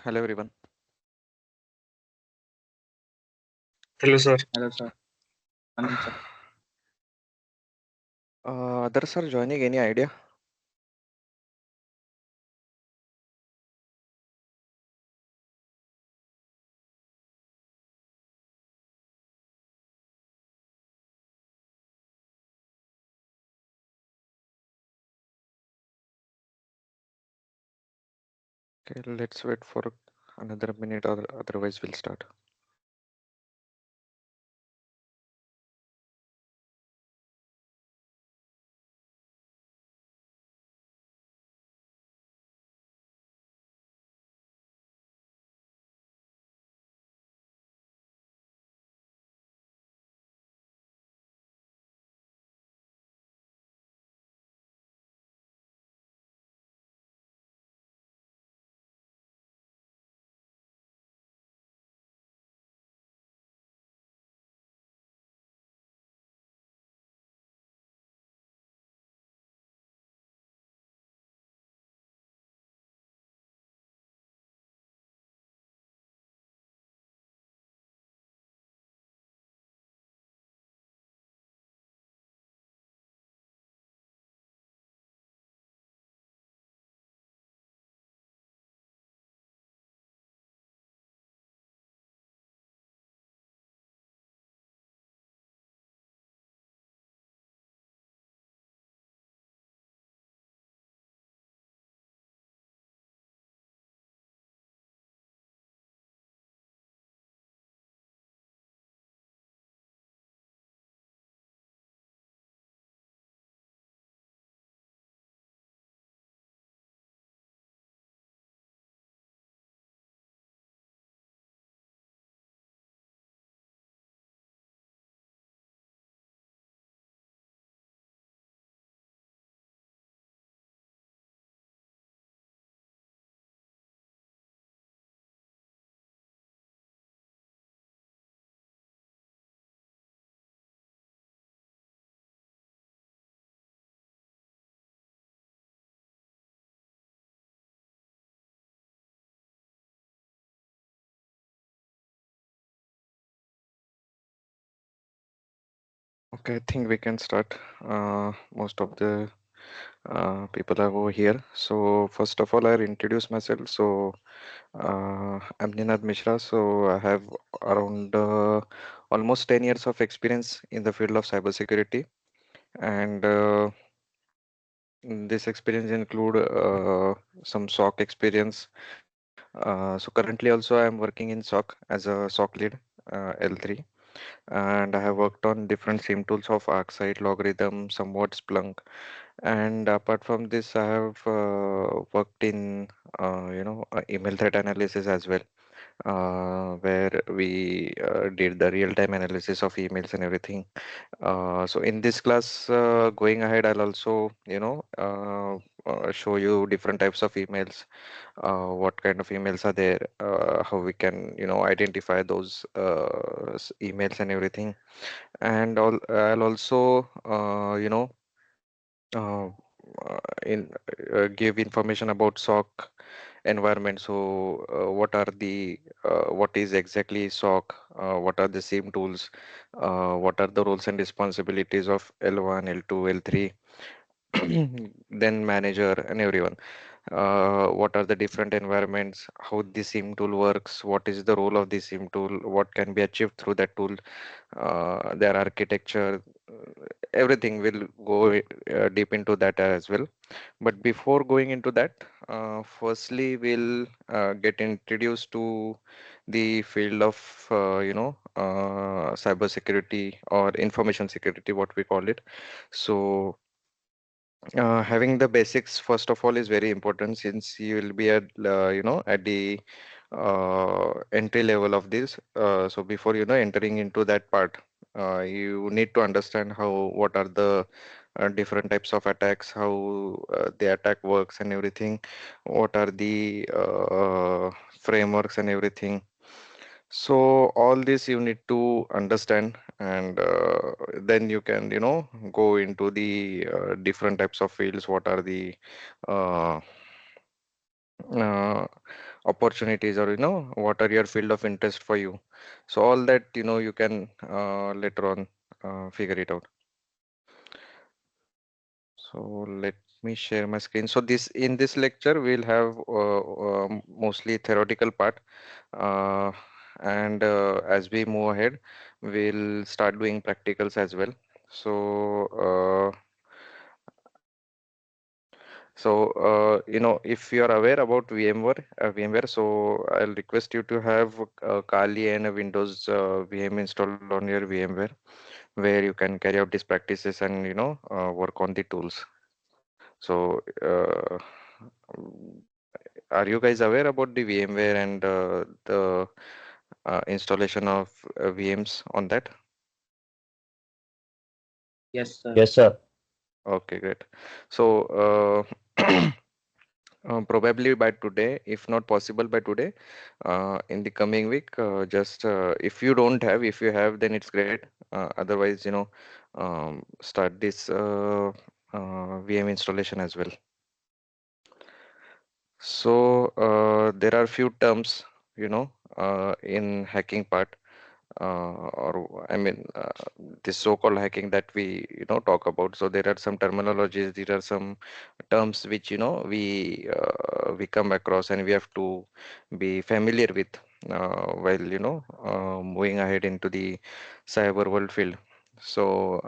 Hello everyone. Hello, sir. Hello, sir. Morning, sir. Others are joining. Any idea? Okay, let's wait for another minute, or otherwise we'll start. Okay, I think we can start. Most of the people are over here. So first of all, I'll introduce myself. So I'm Ninad Mishra. So I have around almost 10 years of experience in the field of cybersecurity, and this experience include some SOC experience. So currently also I'm working in SOC as a SOC lead, L3, and I have worked on different SIEM tools of ArcSight, Logarithm, somewhat Splunk, and apart from this, I have worked in email threat analysis as well, where we did the real-time analysis of emails and everything. So in this class, going ahead, I'll also show you different types of emails, what kind of emails are there, how we can identify those emails and everything, and I'll also uh, in give information about SOC environment. So what is exactly SOC, what are the same tools, what are the roles and responsibilities of L1, L2, L3, then manager and everyone. What are the different environments, how the SIEM tool works, what is the role of the SIEM tool, what can be achieved through that tool, their architecture, everything will go deep into that as well. But before going into that, firstly, we'll get introduced to the field of, cybersecurity or information security, what we call it. So, having the basics first of all is very important, since you will be at at the entry level of this. So before entering into that part, you need to understand how what are the different types of attacks, how the attack works and everything, what are the frameworks and everything. So all this you need to understand, and then you can, go into the different types of fields. What are the uh, opportunities, or what are your field of interest for you. So all that you can later on figure it out. So let me share my screen. So this in this lecture we'll have mostly theoretical part, uh, and as we move ahead we'll start doing practicals as well. So if you are aware about VMware, so I'll request you to have Kali and a Windows VM installed on your VMware, where you can carry out these practices and work on the tools. So, mm, are you guys aware about the VMware and the installation of VMs on that? Yes, sir. Yes, sir. Okay, great. So, probably by today, if not possible by today, in the coming week, just if you don't have, if you have, then it's great. Otherwise, start this VM installation as well. So there are few terms, in hacking part, or I mean, this so-called hacking that we, talk about. So there are some terminologies, there are some terms which, we come across and we have to be familiar with while, moving ahead into the cyber world field. So,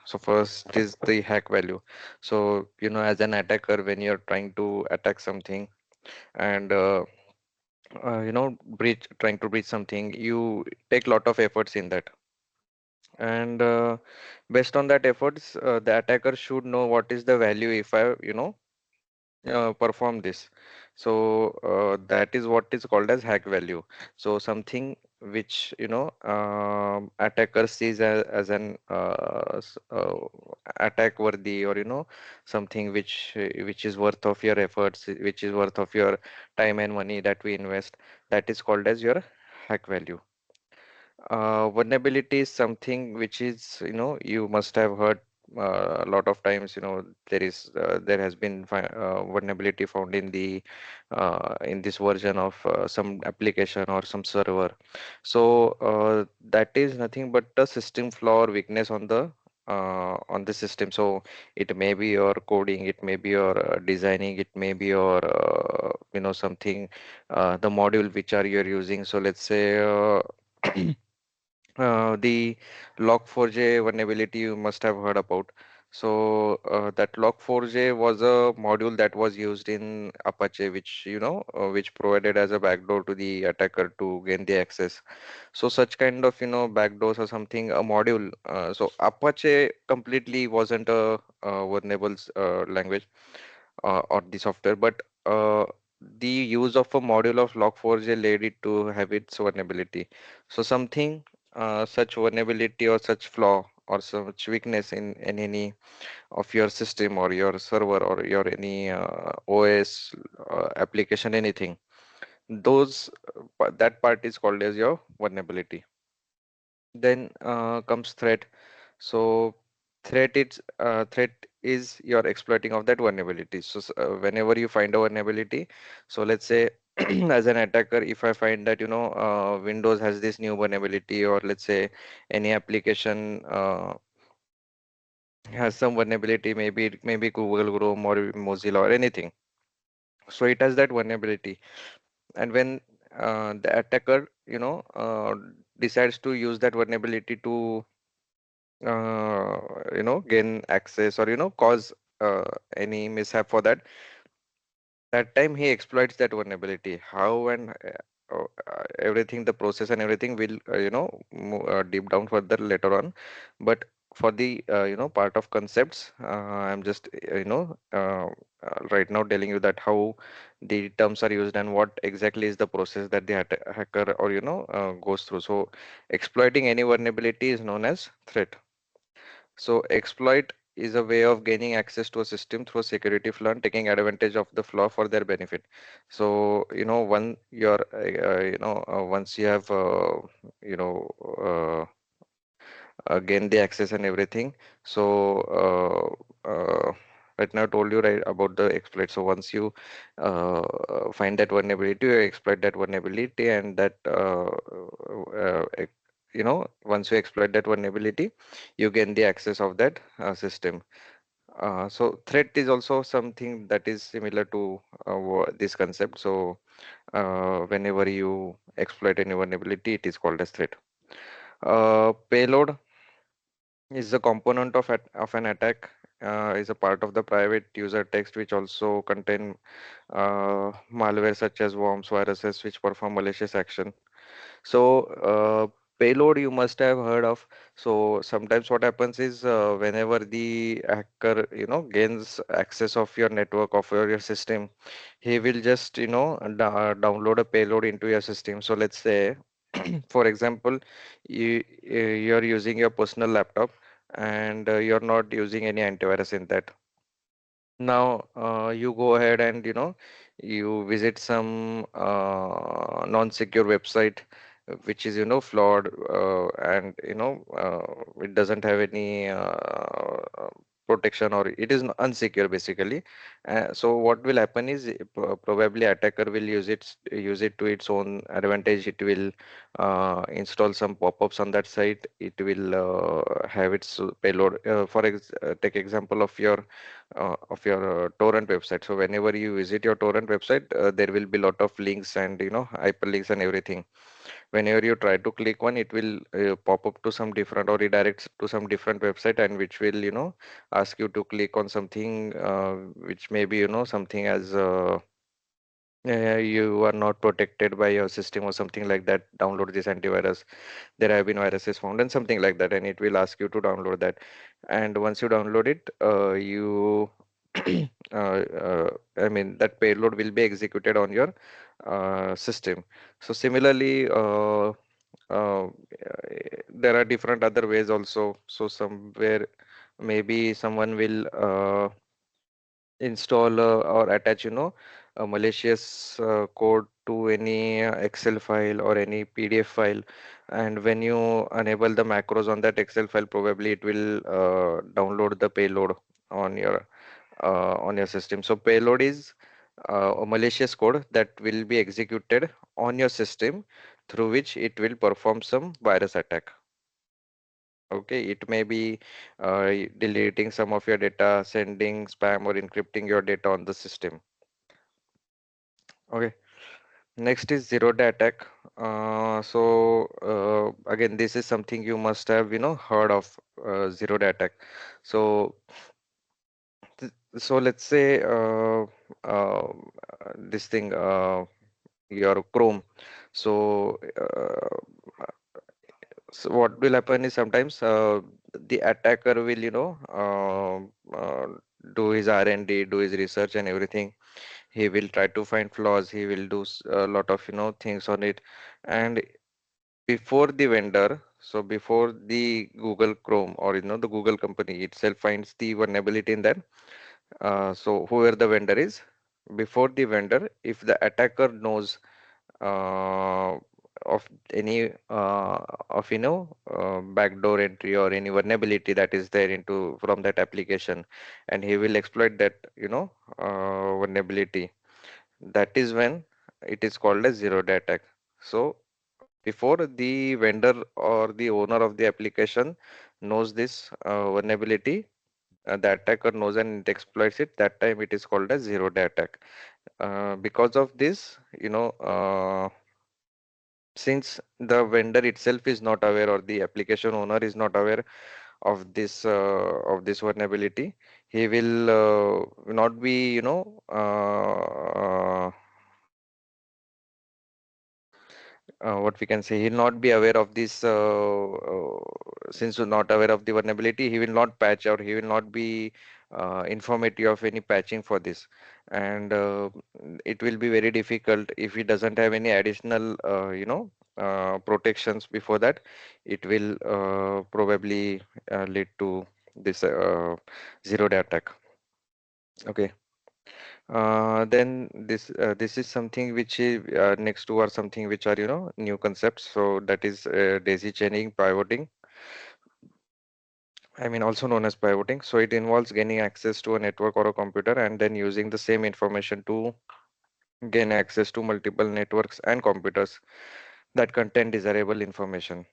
so first is the hack value. So, as an attacker, when you're trying to attack something and trying to breach something, you take lot of efforts in that, and based on that efforts, the attacker should know what is the value if I perform this. So that is what is called as hack value. So something which attacker sees as an attack worthy, or something which is worth of your efforts, which is worth of your time and money that we invest, that is called as your hack value. Vulnerability is something which is, you must have heard a lot of times, there has been vulnerability found in this version of some application or some server. So that is nothing but a system flaw or weakness on the system. So it may be your coding, it may be your designing, it may be your something, the module which are you're using. So let's say the Log4j vulnerability you must have heard about. So that Log4j was a module that was used in Apache, which which provided as a backdoor to the attacker to gain the access. So such kind of backdoors or something, a module. So Apache completely wasn't a vulnerable language or the software, but the use of a module of Log4j led it to have its vulnerability. So something, such vulnerability or such flaw or such weakness in any of your system or your server or your any OS application, anything, those that part is called as your vulnerability. Then comes threat. So threat is your exploiting of that vulnerability. So whenever you find a vulnerability, so let's say as an attacker, if I find that Windows has this new vulnerability, or let's say any application has some vulnerability, maybe Google Chrome or Mozilla or anything. So it has that vulnerability, and when the attacker decides to use that vulnerability to gain access, or cause any mishap for that time, he exploits that vulnerability. How and everything, the process and everything will deep down further later on. But for the part of concepts, I'm just right now telling you that how the terms are used and what exactly is the process that the hacker or goes through. So exploiting any vulnerability is known as threat. So exploit is a way of gaining access to a system through a security flaw and taking advantage of the flaw for their benefit. So once you have you know gained the access and everything, so Right now, I told you right about the exploit. So once you find that vulnerability, you exploit that vulnerability, and that once you exploit that vulnerability, you gain the access of that system. So threat is also something that is similar to this concept. So whenever you exploit any vulnerability, it is called as threat. Payload is a component of an attack, is a part of the private user text which also contain malware such as worms, viruses which perform malicious action. So payload you must have heard of. So sometimes what happens is whenever the hacker gains access of your network of your system, he will just download a payload into your system. So let's say for example, you're using your personal laptop, and you're not using any antivirus in that. Now you go ahead and you visit some non-secure website which is flawed, and it doesn't have any protection, or it is unsecure basically. So what will happen is probably attacker will use it to its own advantage. It will install some pop-ups on that site. It will have its payload. Take example of your torrent website. So whenever you visit your torrent website, there will be lot of links and hyperlinks and everything. Whenever you try to click one, it will pop up to some different, or redirects to some different website, and which will ask you to click on something which may be something as you are not protected by your system or something like that. Download this antivirus, there have been viruses found and something like that, and it will ask you to download that. And once you download it, you I mean that payload will be executed on your system. So similarly, uh, there are different other ways also. So somewhere maybe someone will install or attach a malicious code to any Excel file or any PDF file, and when you enable the macros on that Excel file, probably it will download the payload on your system. So payload is a malicious code that will be executed on your system, through which it will perform some virus attack. Okay, it may be deleting some of your data, sending spam, or encrypting your data on the system. Okay, next is zero day attack. Again, this is something you must have heard of, zero day attack. So so let's say uh, this thing, your Chrome. So so what will happen is sometimes the attacker will do his R&D, do his research and everything. He will try to find flaws. He will do a lot of things on it. And before the vendor, so before the Google Chrome, or the Google company itself finds the vulnerability in that, so whoever the vendor is, before the vendor, if the attacker knows uh, of any backdoor entry or any vulnerability that is there into from that application, and he will exploit that vulnerability, that is when it is called as zero day attack. So before the vendor or the owner of the application knows this vulnerability, the attacker knows and it exploits it, that time it is called as zero day attack. Because of this, since the vendor itself is not aware, or the application owner is not aware of this vulnerability, he will not be what we can say, he'll not be aware of this, since he's not aware of the vulnerability, he will not patch, or he will not be informative of any patching for this. And it will be very difficult if he doesn't have any additional protections before that. It will probably lead to this zero day attack. Okay. Then this is something which is next to, or something which are new concepts. So that is daisy chaining, pivoting. I mean, also known as pivoting. So it involves gaining access to a network or a computer and then using the same information to gain access to multiple networks and computers that contain desirable information.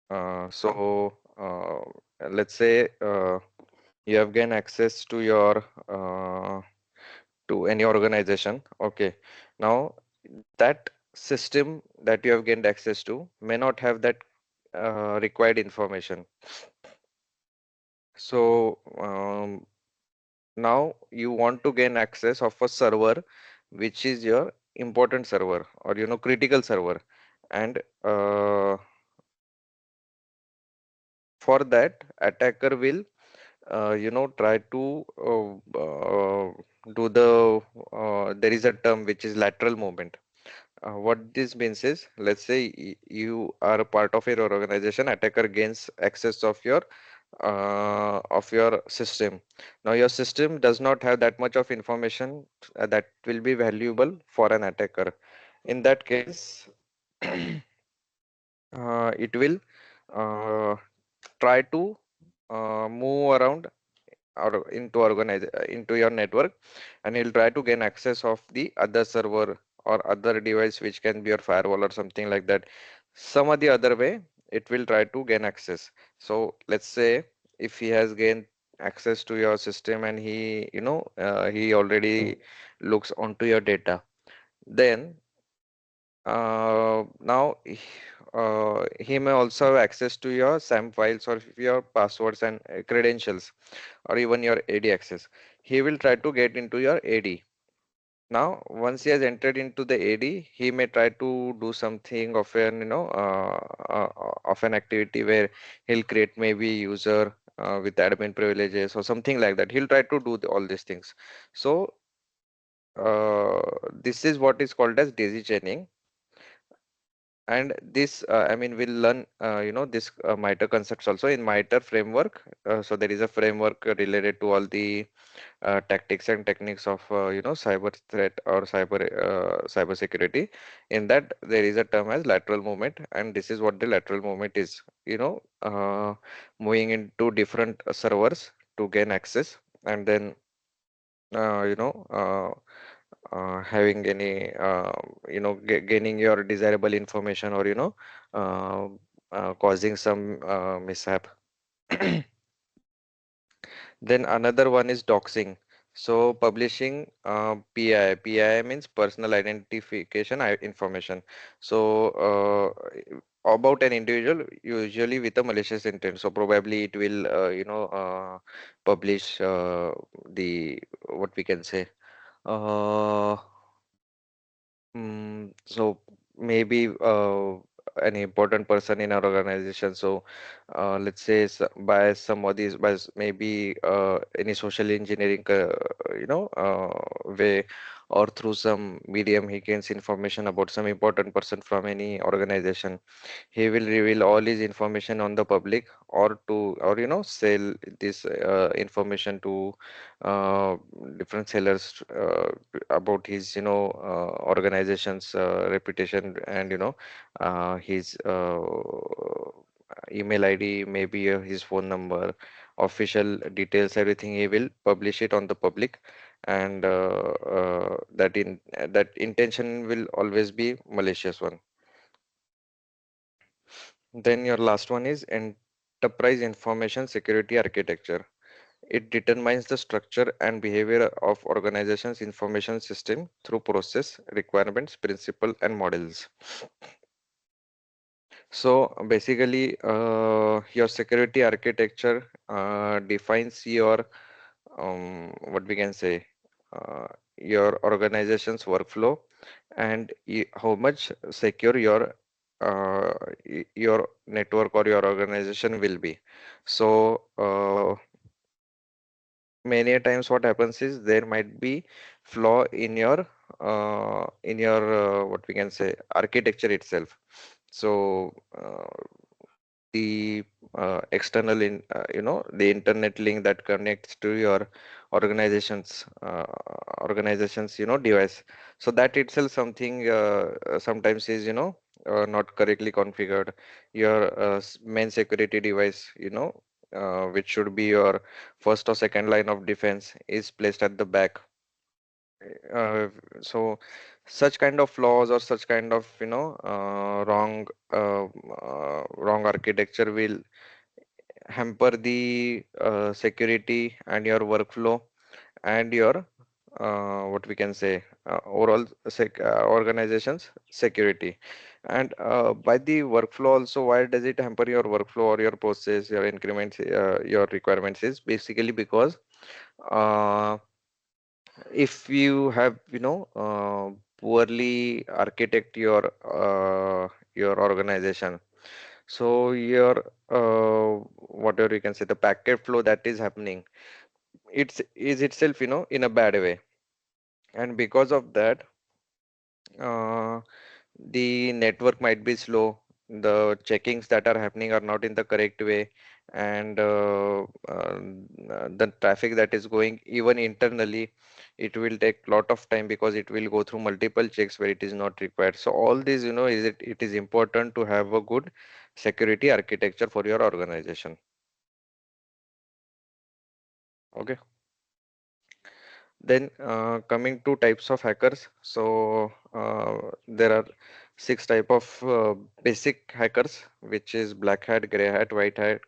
Let's say you have gained access to your to any organization. Okay, now that system that you have gained access to may not have that required information. So now you want to gain access of a server which is your important server or critical server, and for that attacker will try to do there is a term which is lateral movement. What this means is, let's say you are a part of your organization, attacker gains access of your system. Now your system does not have that much of information that will be valuable for an attacker. In that case, it will uh, try to move around or into your network, and he'll try to gain access of the other server or other device which can be your firewall or something like that. Some or the other way it will try to gain access. So let's say if he has gained access to your system and he already looks onto your data, then now he may also have access to your SAM files or your passwords and credentials or even your AD access. He will try to get into your AD. Now, once he has entered into the AD, he may try to do something of an activity where he'll create maybe user with admin privileges or something like that. He'll try to do all these things. So, this is what is called as daisy chaining. And this I mean we'll learn this MITRE concepts also in MITRE framework. So there is a framework related to all the tactics and techniques of cyber threat or cyber security. In that there is a term as lateral movement, and this is what the lateral movement is. Moving into different servers to gain access, and then uh, you know uh, having any gaining your desirable information, or uh, causing some mishap. Then another one is doxing. So publishing PI means personal identification information. So about an individual, usually with a malicious intent. So probably it will publish what we can say. Uh, so maybe an important person in our organization. So let's say by some of these, maybe any social engineering, way, or through some medium, he gains information about some important person from any organization. He will reveal all his information on the public, or sell this information to uh, different sellers about his organization's reputation, and his email ID, maybe his phone number, official details, everything. He will publish it on the public, and that intention will always be malicious one. Then your last one is enterprise information security architecture. It determines the structure and behavior of organization's information system through process, requirements, principle, and models. So basically, your security architecture defines what we can say, uh, your organization's workflow, and how much secure your network or your organization will be. So many a times what happens is there might be flaw in your what we can say architecture itself. So the external the internet link that connects to your organizations device, so that itself something sometimes is not correctly configured. Your main security device, which should be your first or second line of defense, is placed at the back. Uh, so such kind of flaws or such kind of wrong architecture will hamper the security and your workflow and your what we can say overall organization's security. And by the workflow also, why does it hamper your workflow or your process, your increments, your requirements, is basically because uh, if you have poorly architect your organization, so your whatever you can say, the packet flow that is happening, it's is itself in a bad way. And because of that, uh, the network might be slow, the checkings that are happening are not in the correct way, and the traffic that is going even internally, it will take lot of time because it will go through multiple checks where it is not required. So all these, it is important to have a good security architecture for your organization. Okay. Then coming to types of hackers. So there are six type of basic hackers, which is black hat, gray hat, white hat.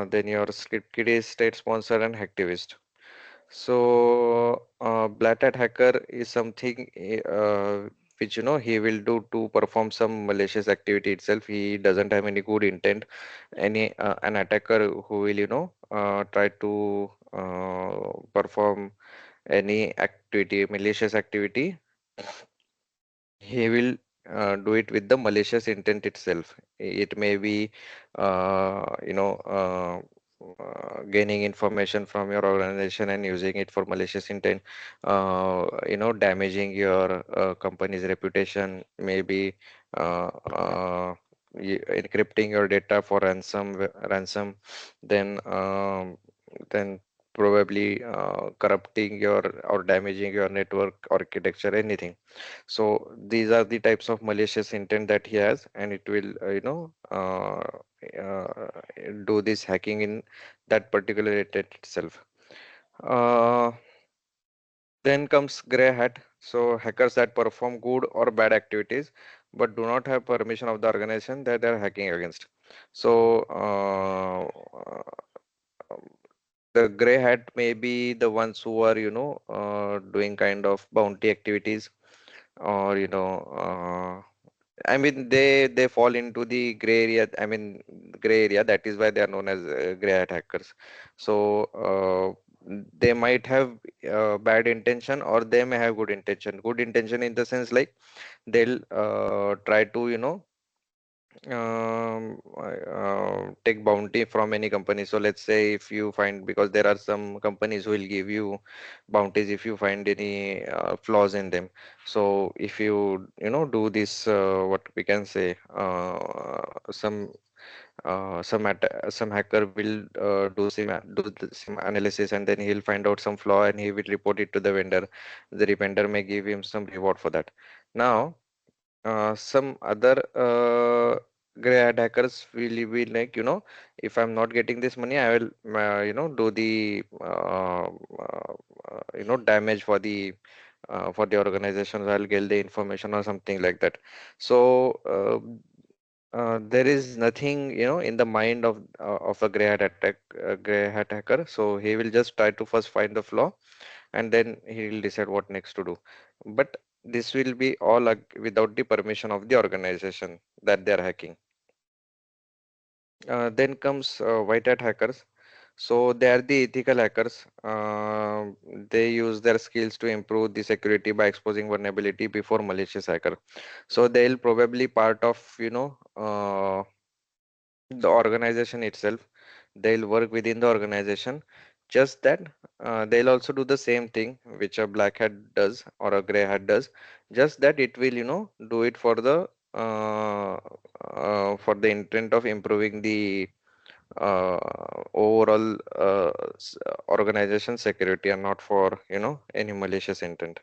Then your script kiddie, state sponsor, and hacktivist. So black hat hacker is something which he will do to perform some malicious activity itself. He doesn't have any good intent. Any an attacker who will try to perform any activity, malicious activity, he will do it with the malicious intent itself. It may be, gaining information from your organization and using it for malicious intent, damaging your company's reputation, maybe encrypting your data for ransom, then then probably corrupting your or damaging your network architecture, anything. So these are the types of malicious intent that he has, and it will do this hacking in that particular intent itself. uh, then comes gray hat. So hackers that perform good or bad activities but do not have permission of the organization that they're hacking against. So the gray hat may be the ones who are doing kind of bounty activities, or I mean, they fall into the gray area. I mean, gray area. That is why they are known as gray hat hackers. So they might have bad intention, or they may have good intention. Good intention in the sense like they'll try to take bounty from any company. So let's say if you find, because there are some companies who will give you bounties if you find any flaws in them. So if you do this, what we can say, some hacker will do the same analysis, and then he'll find out some flaw and he will report it to the vendor. The vendor may give him some reward for that. Now some other gray hat hackers will be like, if I'm not getting this money, I will, do the, damage for the organization. I'll get the information or something like that. So there is nothing, in the mind of a gray hat hacker. So he will just try to first find the flaw, and then he will decide what next to do. But this will be all without the permission of the organization that they are hacking. Then comes white hat hackers. So they are the ethical hackers. They use their skills to improve the security by exposing vulnerability before malicious hacker. So they'll probably part of the organization itself. They'll work within the organization. Just that they'll also do the same thing which a black hat does or a gray hat does. Just that it will, do it for the intent of improving the uh, overall organization security, and not for any malicious intent.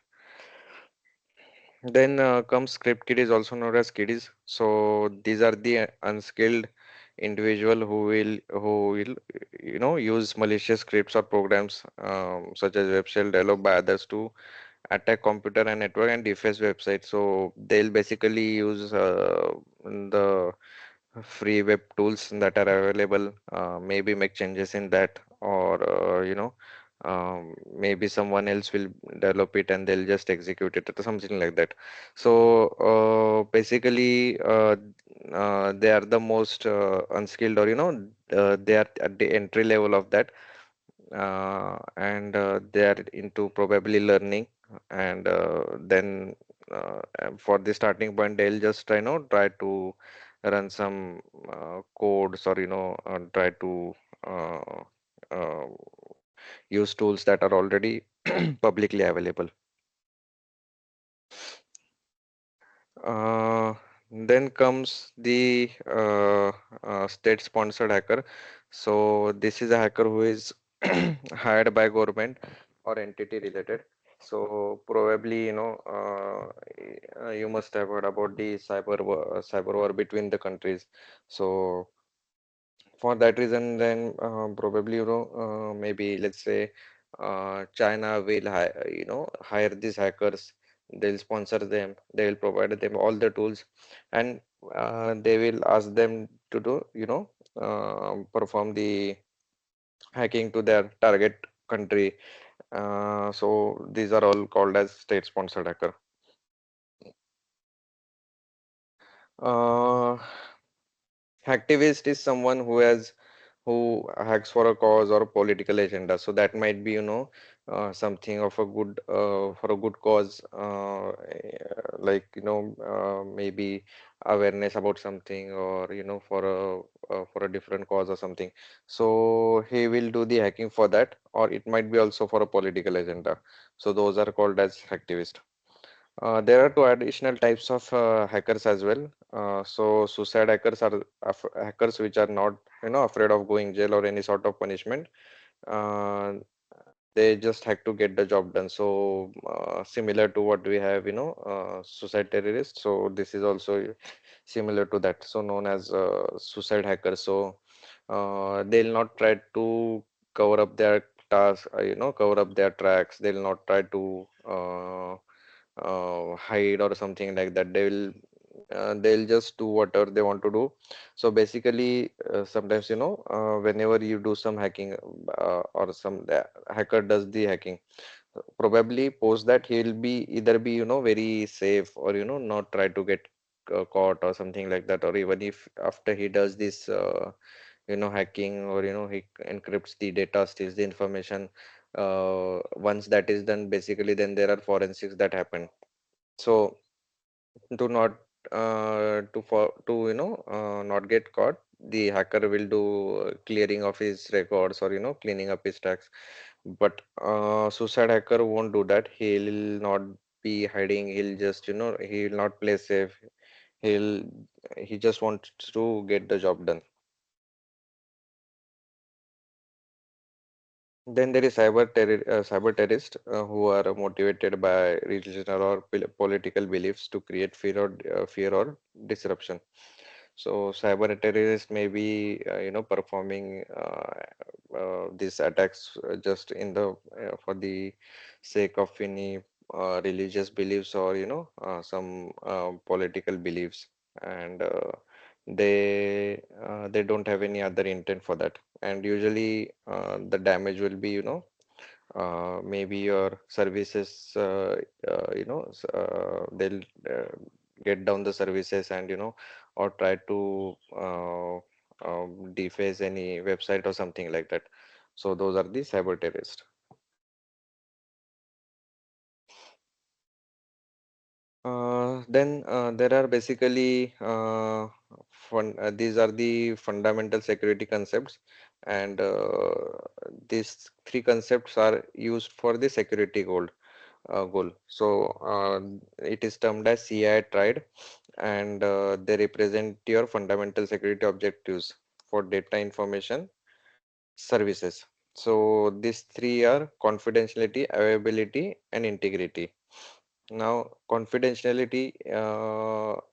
Then comes script kiddies, also known as kiddies. So these are the unskilled individual who will use malicious scripts or programs such as web shell developed by others to attack computer and network and deface websites. So they'll basically use the free web tools that are available, maybe make changes in that, or maybe someone else will develop it and they'll just execute it or something like that. So basically they are the most unskilled, or they are at the entry level of that, and they are into probably learning, and then for the starting point they'll just try to run some codes, or try to uh, uh, use tools that are already publicly available. Uh, then comes the state-sponsored hacker. So this is a hacker who is hired by government or entity related. So probably you must have heard about the cyber war between the countries. So for that reason, then probably maybe let's say China will hire these hackers. They'll sponsor them. They will provide them all the tools, and they will ask them to do perform the hacking to their target country. So these are all called as state-sponsored hacker. Uh, Hacktivist is someone who hacks for a cause or a political agenda. So that might be, something of a good for a good cause, like maybe awareness about something, or for a different cause or something. So he will do the hacking for that, or it might be also for a political agenda. So those are called as hacktivist. There are two additional types of hackers as well. So suicide hackers are hackers which are not afraid of going jail or any sort of punishment. Uh, they just have to get the job done. So similar to what we have, suicide terrorists. So this is also similar to that. So known as suicide hackers. So they'll not try to cover up their task, cover up their tracks. They'll not try to hide or something like that. They'll just do whatever they want to do. So basically sometimes whenever you do some hacking, or some the hacker does the hacking, probably post that he'll be either be very safe, or not try to get caught or something like that, or even if after he does this hacking, or he encrypts the data, steals the information, once that is done, basically then there are forensics that happen. So to not to not get caught, the hacker will do clearing of his records, or cleaning up his tracks. But suicide hacker won't do that. He'll not be hiding. He'll just he will not play safe. he'll he just wants to get the job done. Then there is cyber terrorists who are motivated by religion or political beliefs to create fear or disruption. So cyber terrorists may be, performing these attacks just in the for the sake of any religious beliefs, or some political beliefs, and they don't have any other intent for that. And usually the damage will be, maybe your services, they'll get down the services, and or try to deface any website or something like that. So those are the cyber terrorists. Then there are basically these are the fundamental security concepts, and these three concepts are used for the security goal. So it is termed as CI tried, and they represent your fundamental security objectives for data information services. So these three are confidentiality, availability, and integrity. Now, confidentiality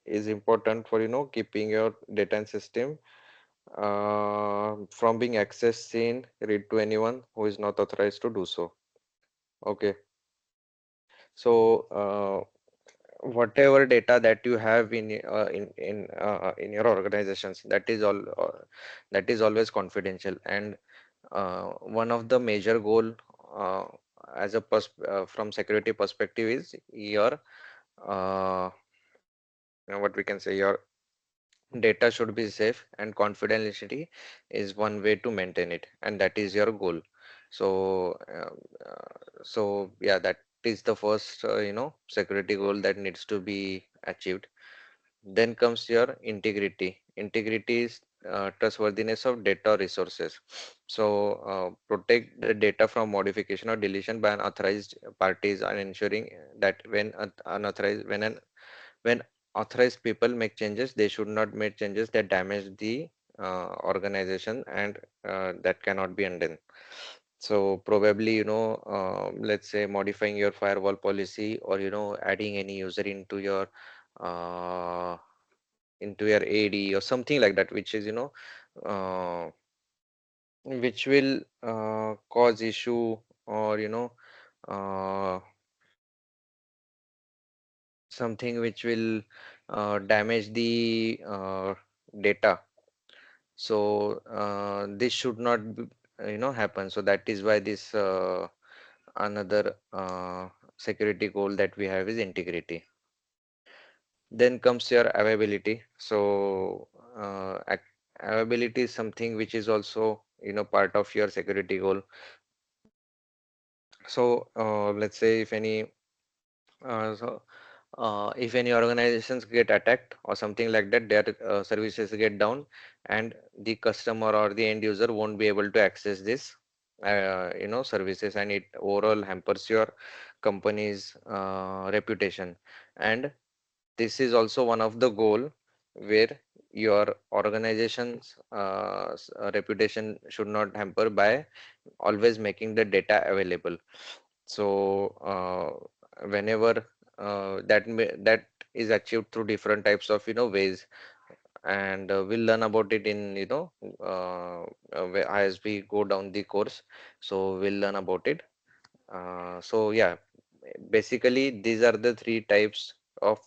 is important for keeping your data and system from being accessed, seen, read to anyone who is not authorized to do so. Okay. So whatever data that you have in your organizations, that is always confidential. And one of the major goal uh, from security perspective is your what we can say, your data should be safe, and confidentiality is one way to maintain it, and that is your goal. So yeah, that is the first security goal that needs to be achieved. Then comes your integrity. Integrity is trustworthiness of data or resources. So protect the data from modification or deletion by unauthorized parties, and ensuring that when authorized people make changes, they should not make changes that damage the organization, and that cannot be undone. So probably, let's say modifying your firewall policy, or adding any user uh, into your AD or something like that, which is uh, which will cause issue, or uh, something which will damage the data. So this should not be, happen. So that is why this another security goal that we have is integrity. Then comes your availability. So availability is something which is also part of your security goal. So let's say so if any organizations get attacked or something like that, their services get down, and the customer or the end user won't be able to access this services, and it overall hampers your company's reputation. And this is also one of the goal where your organization's reputation should not hamper by always making the data available. So whenever that is achieved through different types of ways, and we'll learn about it in as we go down the course. So we'll learn about it. So yeah, basically these are the three types of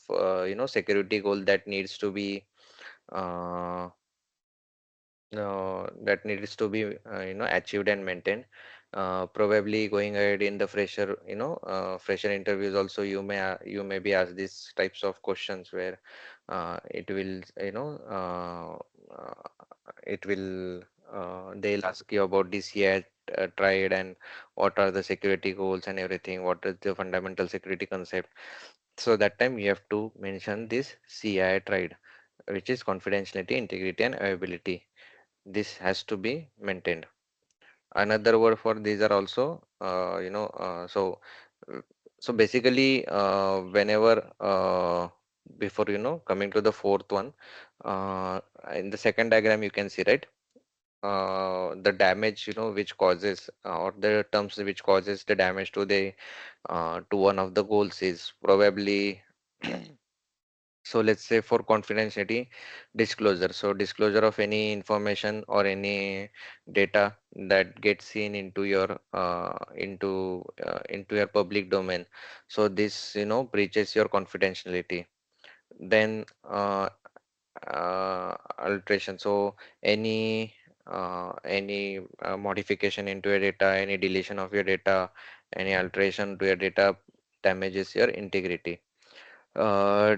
security goal that needs to be uh, achieved and maintained. Probably going ahead in the fresher interviews also, you may be asked these types of questions where it will it will they'll ask you about the CI tried, and what are the security goals and everything, what is the fundamental security concept. So that time you have to mention this CI tried, which is confidentiality, integrity, and availability. This has to be maintained. Another word for these are also uh, so basically whenever before coming to the fourth one, in the second diagram you can see, right, the damage which causes or the terms which causes the damage to one of the goals is probably so let's say for confidentiality, disclosure. So disclosure of any information or any data that gets seen into your public domain. So this breaches your confidentiality. Then alteration. So any modification into your data, any deletion of your data, any alteration to your data damages your integrity.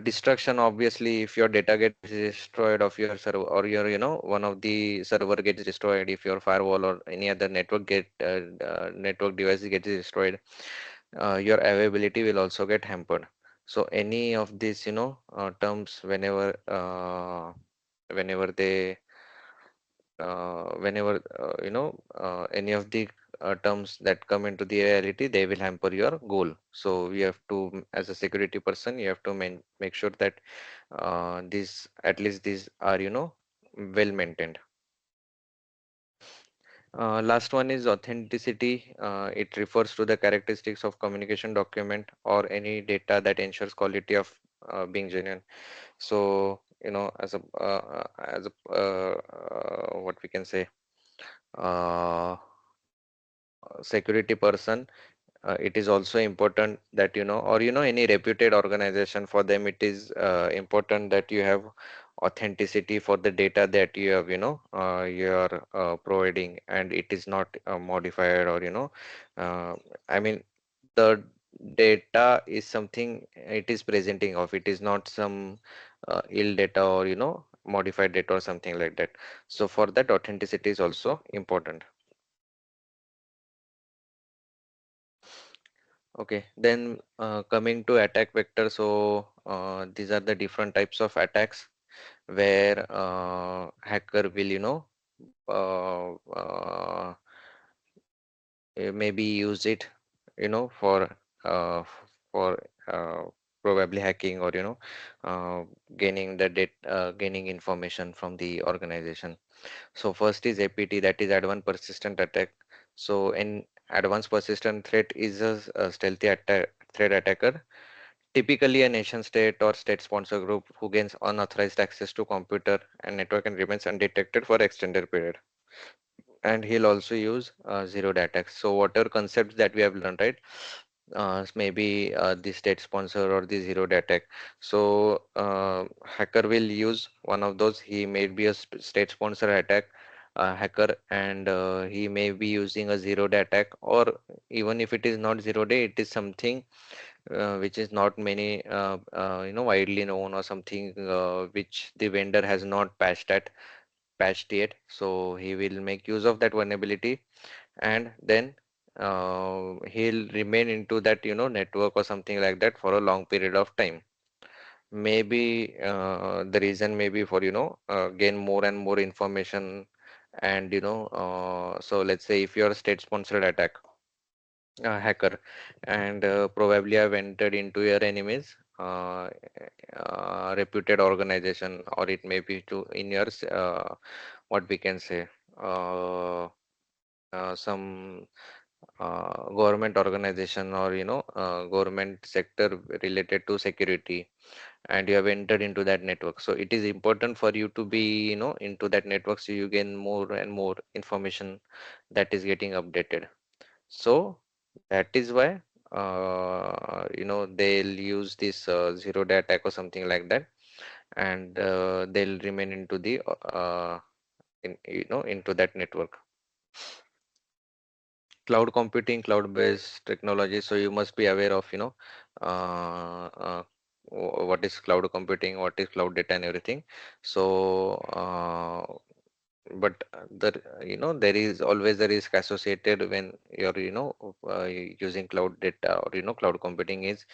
Destruction, obviously, if your data gets destroyed of your server, or your one of the server gets destroyed, if your firewall or any other network device gets destroyed, your availability will also get hampered. So any of these terms, whenever they whenever any of the terms that come into the reality, they will hamper your goal. So we have to, as a security person, you have to make sure that these, at least these are well maintained. Last one is authenticity. It refers to the characteristics of communication document or any data that ensures quality of being genuine. So as a what we can say, uh, security person, it is also important that or any reputed organization, for them it is important that you have authenticity for the data that you have, you are providing, and it is not modified, or uh, I mean, the data is something it is presenting of, it is not some ill data, or modified data or something like that. So for that, authenticity is also important. Okay, then coming to attack vector, so these are the different types of attacks where hacker will, uh, uh, maybe use it, for uh, for uh, probably hacking, or gaining the data, gaining information from the organization. So first is APT, that is advanced persistent attack. So an advanced persistent threat is a stealthy attack, threat attacker, typically a nation state or state sponsor group who gains unauthorized access to computer and network and remains undetected for extended period. And he'll also use zero day attacks. So whatever concepts that we have learned, right? Maybe the state sponsor or the zero day attack. So hacker will use one of those. He may be a state sponsor attack hacker, and he may be using a zero day attack, or even if it is not zero day, it is something which is not many widely known, or something which the vendor has not patched yet. So he will make use of that vulnerability, and then he'll remain into that network or something like that for a long period of time. Maybe the reason may be for gain more and more information. And so let's say if you're a state sponsored attack hacker, and probably have entered into your enemies reputed organization, or it may be to in your what we can say, uh, some government organization, or government sector related to security, and you have entered into that network. So it is important for you to be into that network, so you gain more and more information that is getting updated. So that is why they'll use this zero day attack or something like that, and they'll remain into the into that network. Cloud computing, cloud based technology, so you must be aware of uh, uh, what is cloud computing, what is cloud data, and everything. So but the there is always a risk associated when you're using cloud data, or cloud computing is,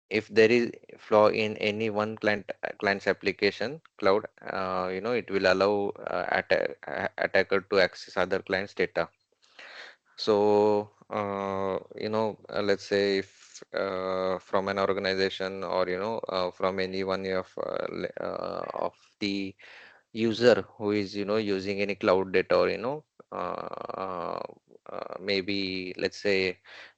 if there is flaw in any one client's application cloud, it will allow attacker to access other clients data. So let's say if from an organization, or from any one of the user who is using any cloud data, or uh, maybe let's say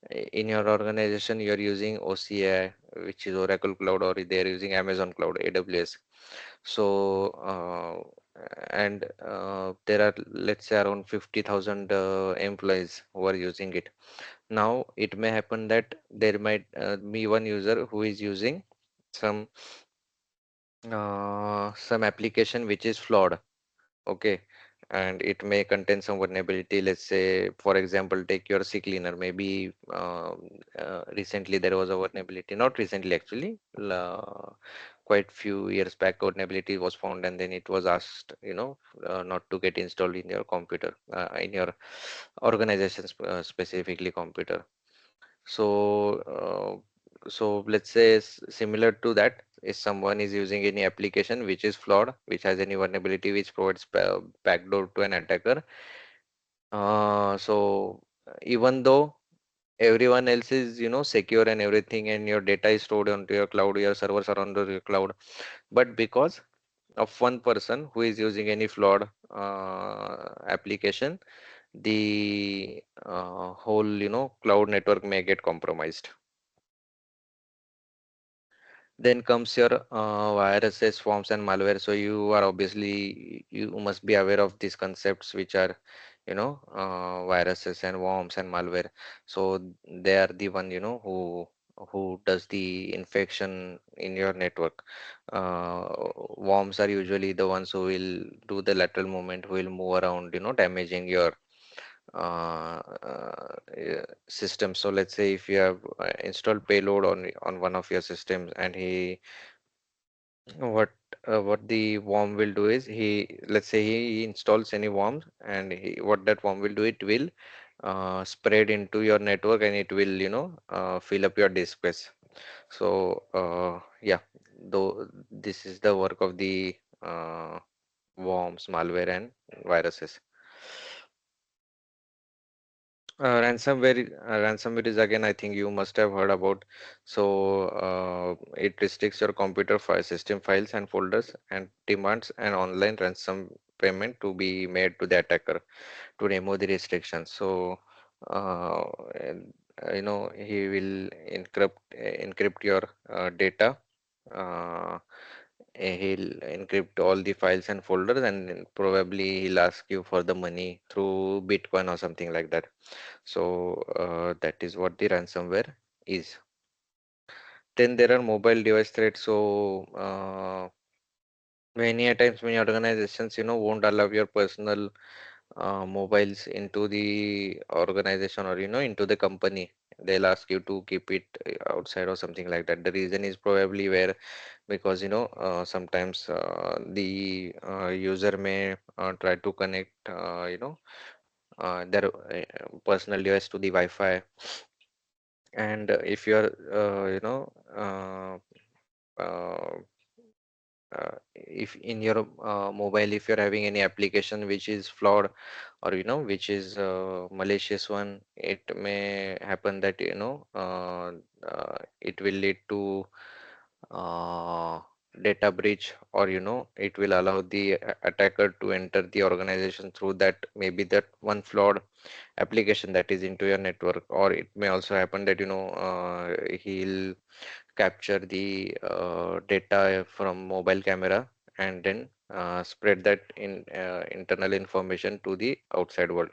in your organization you are using OCI, which is Oracle Cloud, or they are using Amazon Cloud, AWS. So and there are, let's say, around 50,000 employees who are using it. Now it may happen that there might be one user who is using some some application which is flawed. Okay, and it may contain some vulnerability. Let's say, for example, take your CCleaner. Maybe recently there was a vulnerability. Not recently, actually. Quite few years back, vulnerability was found, and then it was asked, not to get installed in your computer, in your organization, specifically computer. So let's say similar to that, if someone is using any application which is flawed, which has any vulnerability, which provides backdoor to an attacker. So even though everyone else is secure and everything, and your data is stored onto your cloud, your servers are on your cloud, but because of one person who is using any flawed application, the whole cloud network may get compromised. Then comes your viruses, swarms, and malware. So you are obviously you must be aware of these concepts, which are, viruses and worms and malware. So they are the one, who does the infection in your network. Worms are usually the ones who will do the lateral movement, who will move around, damaging your system. So let's say if you have installed payload on one of your systems, and he what what the worm will do is, let's say he installs any worm, and what that worm will do, it will spread into your network, and it will fill up your disk space. So yeah, though this is the work of the worms, malware, and viruses. Ransomware is, again, I think you must have heard about. So it restricts your computer file system files and folders, and demands an online ransom payment to be made to the attacker to remove the restrictions. So and, he will encrypt your data. Uh, he'll encrypt all the files and folders, and then probably he'll ask you for the money through Bitcoin or something like that. So that is what the ransomware is. Then there are mobile device threats. So many a times many organizations won't allow your personal mobiles into the organization, or into the company. They'll ask you to keep it outside or something like that. The reason is probably where, because sometimes the user may try to connect their personal device to the Wi-Fi. And if you're uh, if in your mobile, if you're having any application which is flawed, or which is malicious one, it may happen that it will lead to uh, data breach, or it will allow the attacker to enter the organization through that, maybe that one flawed application that is into your network. Or it may also happen that he'll capture the data from mobile camera, and then spread that in internal information to the outside world.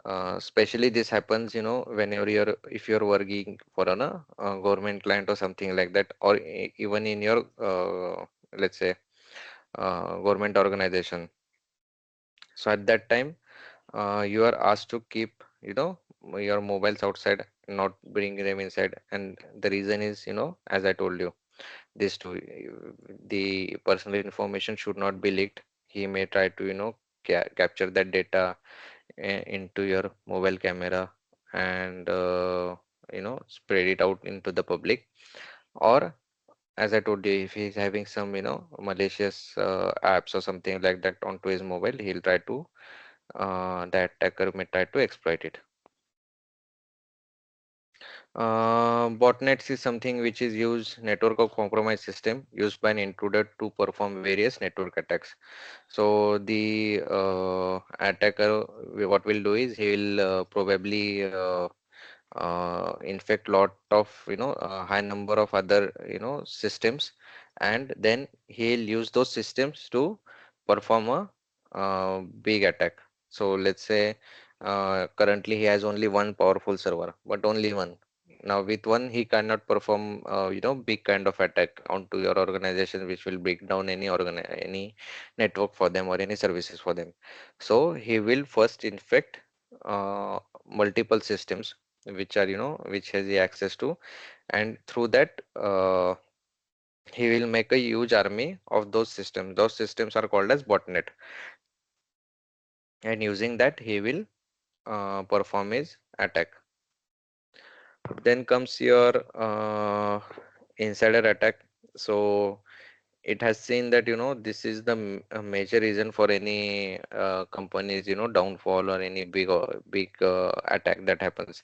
Especially this happens, whenever if you're working for a government client or something like that, or even in your let's say government organization. So at that time, you are asked to keep your mobiles outside, not bring them inside. And the reason is, as I told you, this too, the personal information should not be leaked. He may try to capture that data into your mobile camera, and spread it out into the public. Or, as I told you, if he's having some malicious apps or something like that onto his mobile, he'll try to the attacker may try to exploit it. Botnets is something which is used network of compromised system used by an intruder to perform various network attacks. So the attacker, what will do is, he will probably infect lot of high number of other systems, and then he'll use those systems to perform a big attack. So let's say currently he has only one powerful server, but only one. Now with one he cannot perform big kind of attack onto your organization, which will break down any network for them, or any services for them. So he will first infect multiple systems, which are which has the access to, and through that he will make a huge army of those systems. Those systems are called as botnet, and using that he will perform his attack. Then comes your insider attack. So it has seen that this is the major reason for any company's downfall, or any big attack that happens.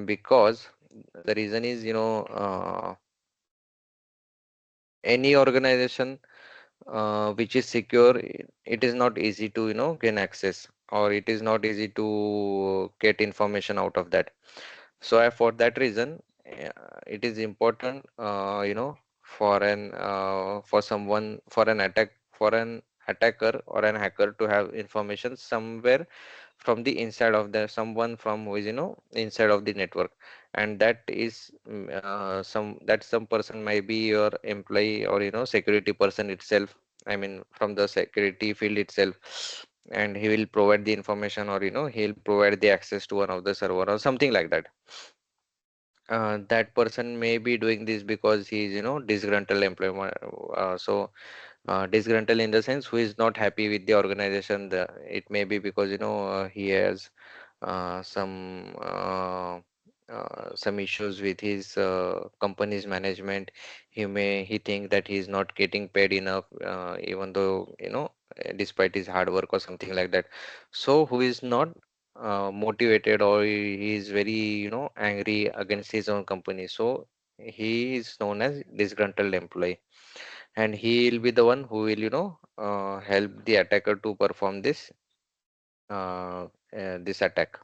Because the reason is, any organization which is secure, it is not easy to gain access, or it is not easy to get information out of that. So for that reason, it is important, for someone for an attacker or an hacker to have information somewhere from the inside of the someone from who is inside of the network, and that is some person might be your employee or security person itself, I mean from the security field itself, and he will provide the information, or he'll provide the access to one of the server or something like that. That person may be doing this because he is disgruntled employee, disgruntled in the sense who is not happy with the organization. It may be because he has uh, some uh, some issues with his company's management. He think that he is not getting paid enough, even though despite his hard work or something like that. So who is not motivated, or he is very angry against his own company, so he is known as disgruntled employee, and he will be the one who will help the attacker to perform this attack.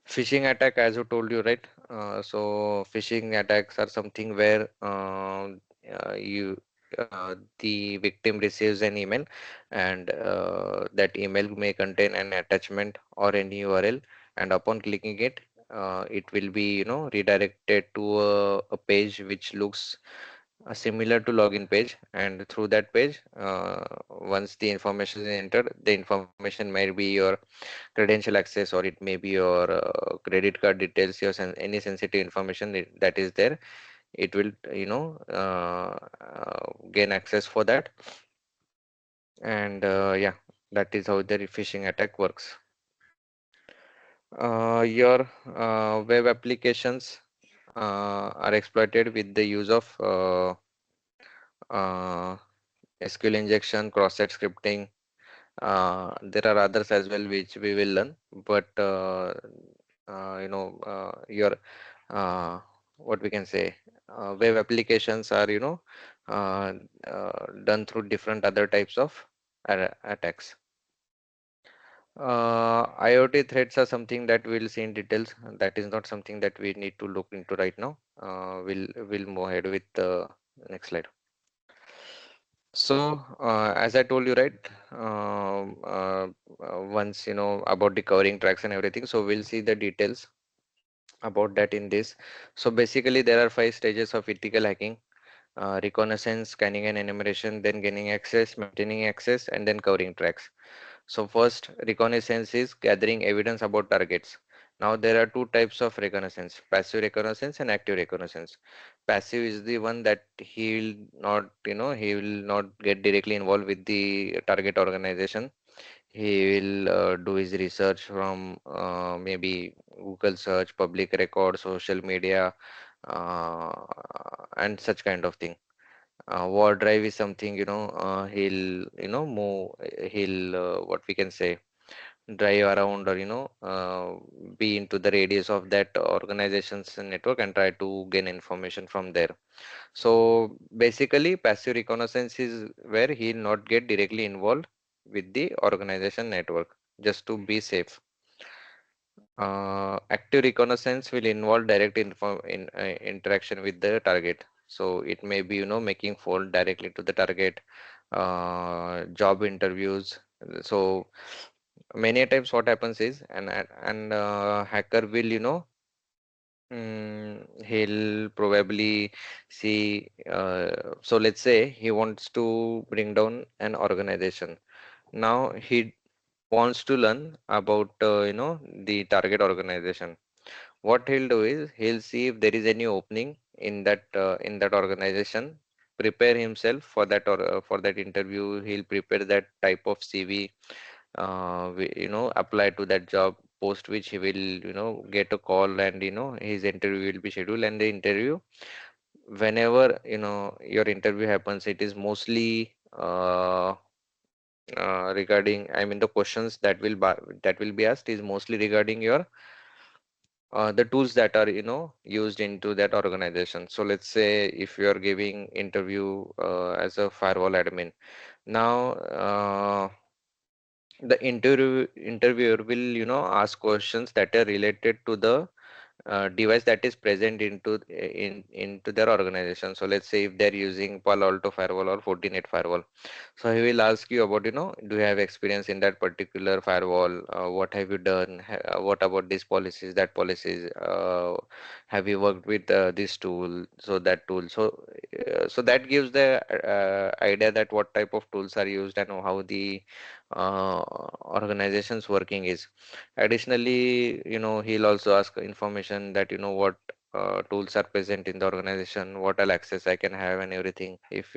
Phishing attack, as I told you, right? So phishing attacks are something where the victim receives an email, and that email may contain an attachment or any URL, and upon clicking it, it will be redirected to a page which looks similar to login page, and through that page, once the information is entered, the information might be your credential access, or it may be your credit card details, any sensitive information that is there. It will gain access for that, and yeah, that is how the phishing attack works. Your web applications are exploited with the use of uh, SQL injection, cross-site scripting. There are others as well which we will learn, but your uh, what we can say, web applications are uh, done through different other types of attacks. IoT threats are something that we'll see in details. That is not something that we need to look into right now. We'll move ahead with the next slide. So, as I told you, right, once about the covering tracks and everything, so we'll see the details about that in this. So basically, there are 5 stages of ethical hacking: reconnaissance, scanning and enumeration, then gaining access, maintaining access, and then covering tracks. So first, reconnaissance is gathering evidence about targets. Now there are two types of reconnaissance: passive reconnaissance and active reconnaissance. Passive is the one that he will not get directly involved with the target organization. He will do his research from maybe Google search, public record, social media, uh, and such kind of thing. War drive is something he'll move, he'll what we can say, drive around, or be into the radius of that organization's network and try to gain information from there. So basically, passive reconnaissance is where he'll not get directly involved with the organization network, just to be safe. Active reconnaissance will involve direct interaction with the target. So it may be, making phone directly to the target, job interviews. So many times what happens is, and hacker will, he'll probably see. So let's say he wants to bring down an organization. Now he wants to learn about, the target organization. What he'll do is he'll see if there is any opening in that organization, prepare himself for that, or for that interview. He'll prepare that type of CV, apply to that job, post which he will get a call, and his interview will be scheduled. And the interview, whenever your interview happens, it is mostly regarding, I mean, the questions that will be asked is mostly regarding your the tools that are used into that organization. So let's say if you are giving interview as a firewall admin. Now the interviewer will ask questions that are related to the device that is present into their organization. So let's say if they're using Palo Alto firewall or Fortinet firewall, so he will ask you about, do you have experience in that particular firewall? What have you done? What about these policies, that policies? Have you worked with this tool? So that tool. So that gives the idea that what type of tools are used and how the organization's working is. Additionally, he'll also ask information that, what tools are present in the organization, what all access I can have and everything, if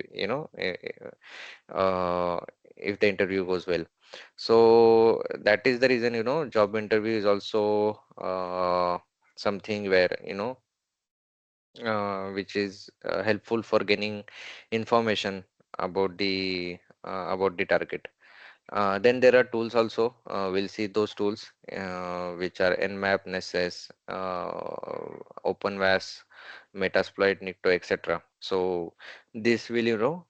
uh, if the interview goes well. So that is the reason, job interview is also something where, which is helpful for gaining information about the target. Then there are tools also. We'll see those tools, which are Nmap, Nessus, OpenVAS, Metasploit, Nikto, etc. So this will,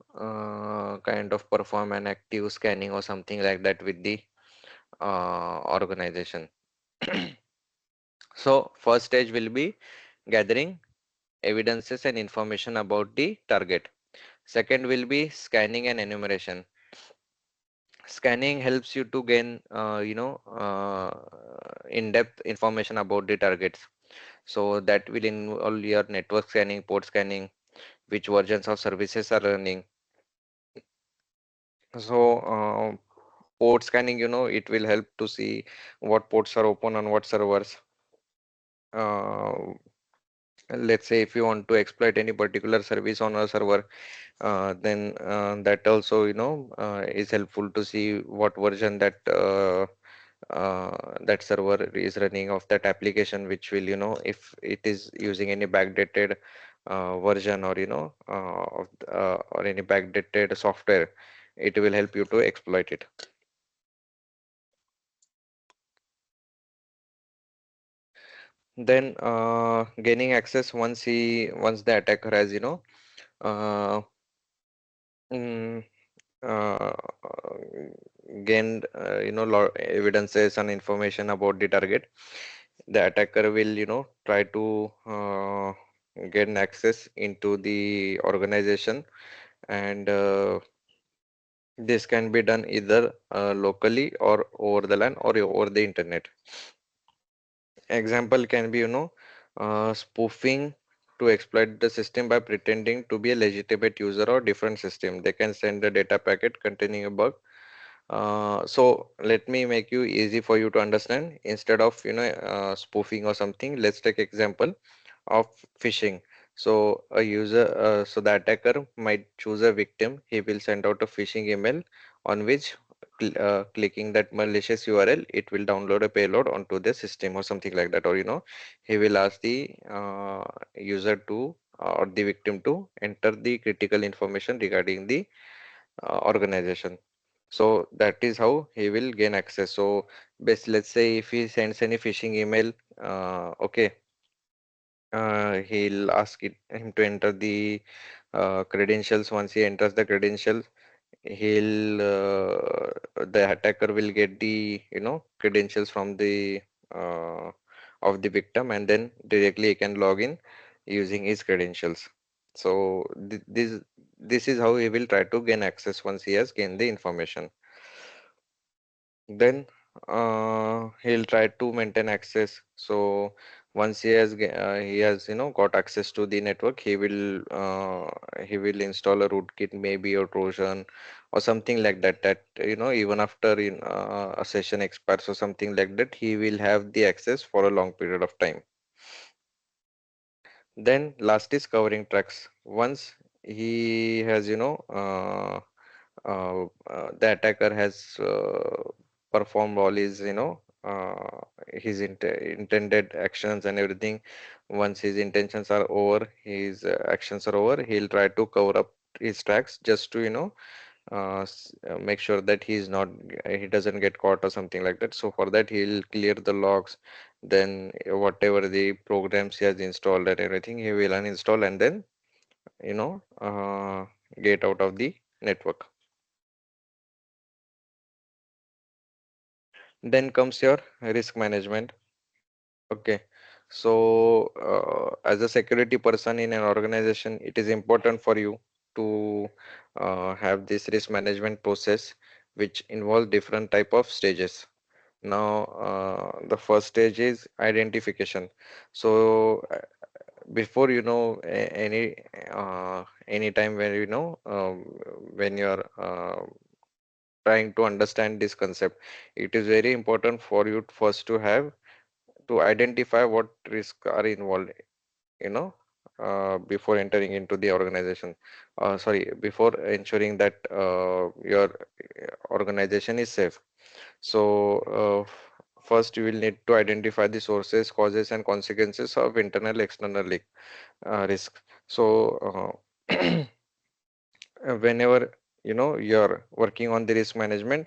kind of perform an active scanning or something like that with the organization. So first stage will be gathering evidences and information about the target. Second will be scanning and enumeration. Scanning helps you to gain, in-depth information about the targets. So that will involve your network scanning, port scanning, which versions of services are running. So port scanning, it will help to see what ports are open on what servers. Uh, let's say if you want to exploit any particular service on a server, then that also, is helpful to see what version that server is running of that application, which will, if it is using any backdated version, or or any backdated software, it will help you to exploit it. Then gaining access, once the attacker has, uh, mm, uh, gained, evidences and information about the target, the attacker will, try to gain access into the organization. And this can be done either locally or over the LAN or over the internet. Example can be, spoofing to exploit the system by pretending to be a legitimate user or different system. They can send a data packet containing a bug. So let me make you easy for you to understand. Instead of, spoofing or something, let's take example of phishing. So the attacker might choose a victim. He will send out a phishing email on which, clicking that malicious URL, it will download a payload onto the system or something like that. Or, he will ask the user to, or the victim to enter the critical information regarding the organization. So that is how he will gain access. So best, let's say if he sends any phishing email, okay, he'll ask him to enter the credentials. Once he enters the credentials, the attacker will get the, credentials from the uh, of the victim, and then directly he can log in using his credentials. So this is how he will try to gain access once he has gained the information. Then he'll try to maintain access. So once he has, got access to the network, he will install a rootkit, maybe a Trojan or something like that, even after a session expires or something like that, he will have the access for a long period of time. Then last is covering tracks. Once he has, the attacker has performed all his, his intended actions and everything. Once his intentions are over, his actions are over, he'll try to cover up his tracks just to, make sure that he doesn't get caught or something like that. So for that, he'll clear the logs. Then whatever the programs he has installed and everything, he will uninstall, and then, you know uh, get out of the network. Then comes your risk management. Okay. So, as a security person in an organization, it is important for you to have this risk management process, which involves different type of stages. Now, the first stage is identification. So, before any time when when you're trying to understand this concept, it is very important for you first to identify what risks are involved, you know, before entering into the organization. Sorry, before ensuring that your organization is safe. So, first you will need to identify the sources, causes, and consequences of internal, external risk. So, whenever you're working on the risk management,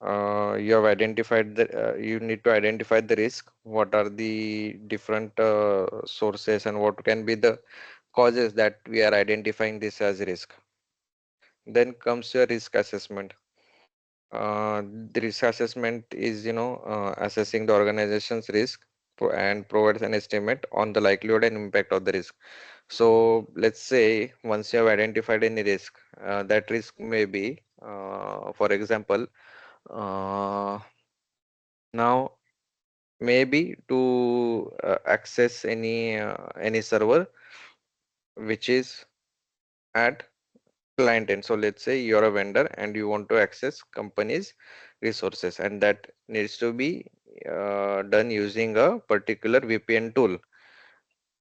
you have identified you need to identify the risk, what are the different sources, and what can be the causes that we are identifying this as risk. Then comes your risk assessment. The risk assessment is assessing the organization's risk and provides an estimate on the likelihood and impact of the risk. So let's say once you have identified any risk, that risk may be, for example, uh, now maybe to access any server which is at client end. So let's say you're a vendor and you want to access company's resources, and that needs to be done using a particular VPN tool.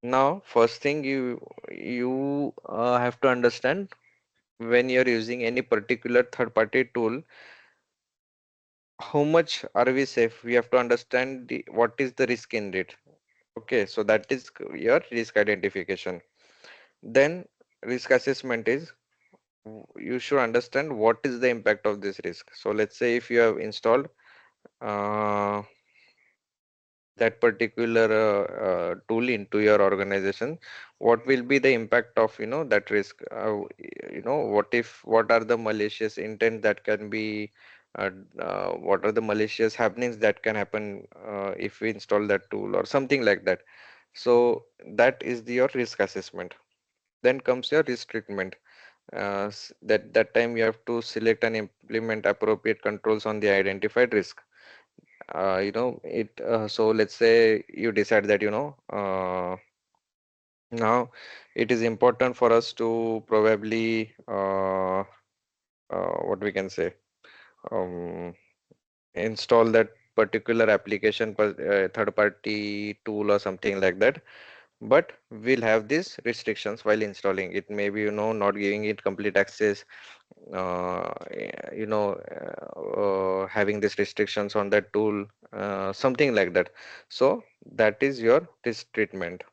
Now, first thing you have to understand, when you're using any particular third-party tool, how much are we safe? We have to understand what is the risk in it. Okay, so that is your risk identification. Then risk assessment is, you should understand what is the impact of this risk. So let's say if you have installed uh, that particular tool into your organization, what will be the impact of that risk? What are the malicious intent that can be, uh, what are the malicious happenings that can happen if we install that tool or something like that. So that is your risk assessment. Then comes your risk treatment. That time you have to select and implement appropriate controls on the identified risk. So let's say you decide that now it is important for us to probably what we can say, um, install that particular application per third party tool or something like that, but we'll have these restrictions while installing it. Maybe not giving it complete access, having these restrictions on that tool, something like that. So that is your risk treatment.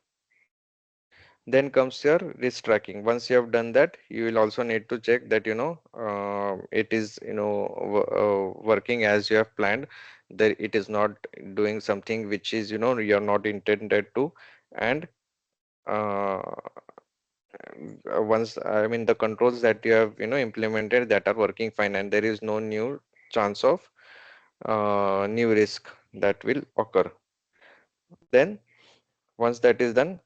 Then comes your risk tracking. Once you have done that, you will also need to check that it is working as you have planned, that it is not doing something which is you're not intended to. And uh, once, I mean, the controls that you have implemented, that are working fine, and there is no new chance of new risk that will occur. Then once that is done,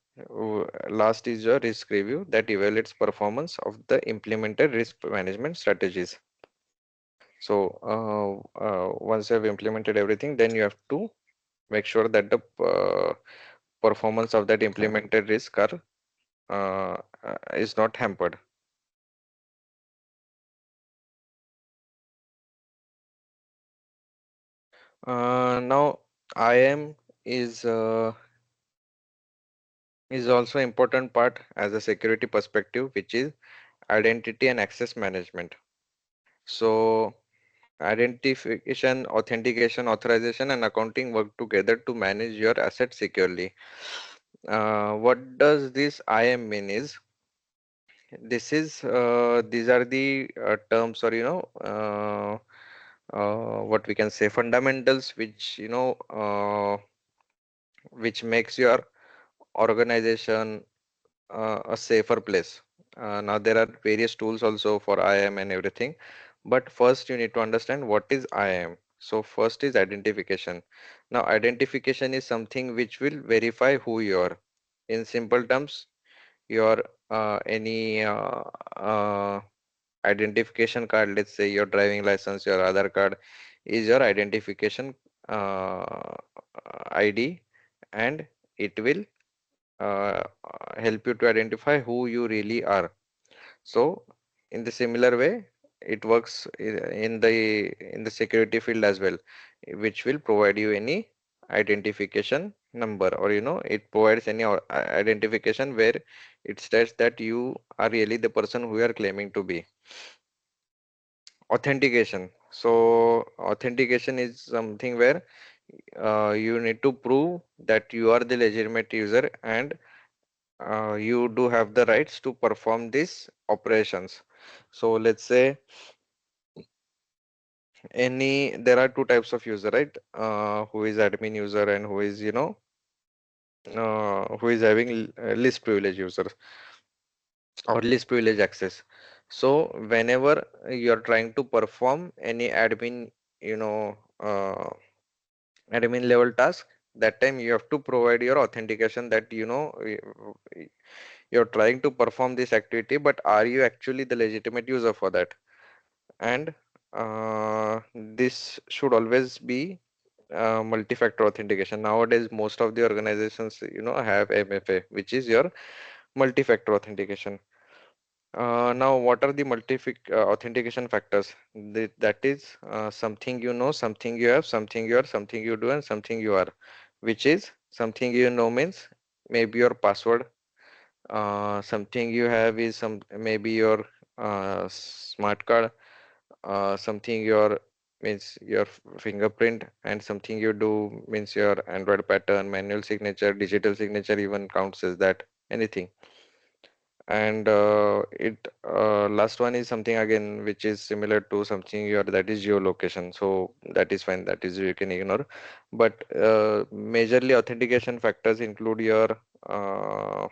last is your risk review that evaluates performance of the implemented risk management strategies. So once you have implemented everything, then you have to make sure that the performance of that implemented risk are is not hampered. Now, IAM is is also important part as a security perspective, which is identity and access management. So identification, authentication, authorization, and accounting work together to manage your assets securely. What does this IAM mean is, these are the terms, or what we can say, fundamentals which which makes your organization a safer place. Now there are various tools also for IAM and everything, but first you need to understand what is IAM. So first is identification. Now identification is something which will verify who you are. In simple terms, your any identification card, let's say your driving license, your Aadhaar card, is your identification ID, and it will help you to identify who you really are. So, in the similar way, it works in the security field as well, which will provide you any identification number, or it provides any identification where it states that you are really the person who you are claiming to be. Authentication. So, authentication is something where you need to prove that you are the legitimate user, and you do have the rights to perform these operations. So let's say there are two types of user, right? Who is admin user and who is, who is having least privilege users or least privilege access. So whenever you're trying to perform any you know, uh, admin level task, that time you have to provide your authentication that, you're trying to perform this activity, but are you actually the legitimate user for that? And this should always be multi-factor authentication. Nowadays, most of the organizations, have MFA, which is your multi-factor authentication. Now, what are the authentication factors? That is something you know, something you have, something you are, something you do, and something you are. Which is something you know means maybe your password. Something you have is maybe your smart card. Something your means your fingerprint, and something you do means your Android pattern, manual signature, digital signature even counts as that, anything. And it last one is something again which is similar to something your, that is geolocation. So that is fine, that is you can ignore. But majorly authentication factors include your uh,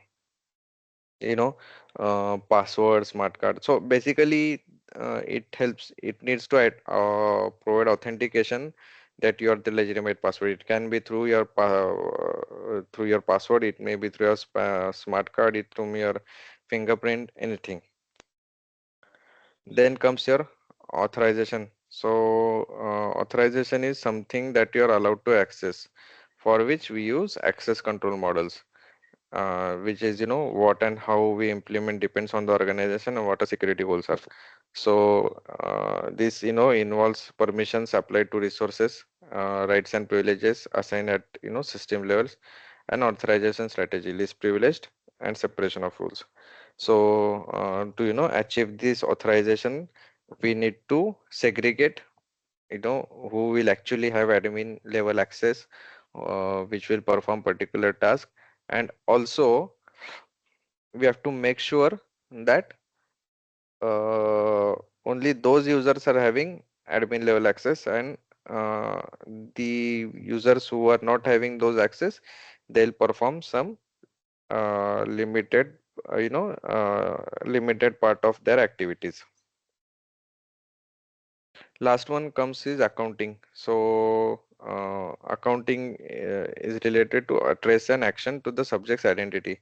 you know password, smart card. So basically it needs to provide authentication that you are the legitimate password. It can be through your through your password, it may be through your smart card, it through your fingerprint, anything. Then comes your authorization. So authorization is something that you are allowed to access, for which we use access control models, which is what and how we implement depends on the organization and what the security goals are. So this involves permissions applied to resources, rights and privileges assigned at system levels, and authorization strategy, least privileged and separation of rules. So to achieve this authorization, we need to segregate who will actually have admin level access, which will perform particular task, and also we have to make sure that uh, only those users are having admin level access, and uh, the users who are not having those access, they'll perform some limited limited part of their activities. Last one comes is accounting. So accounting is related to trace an action to the subject's identity,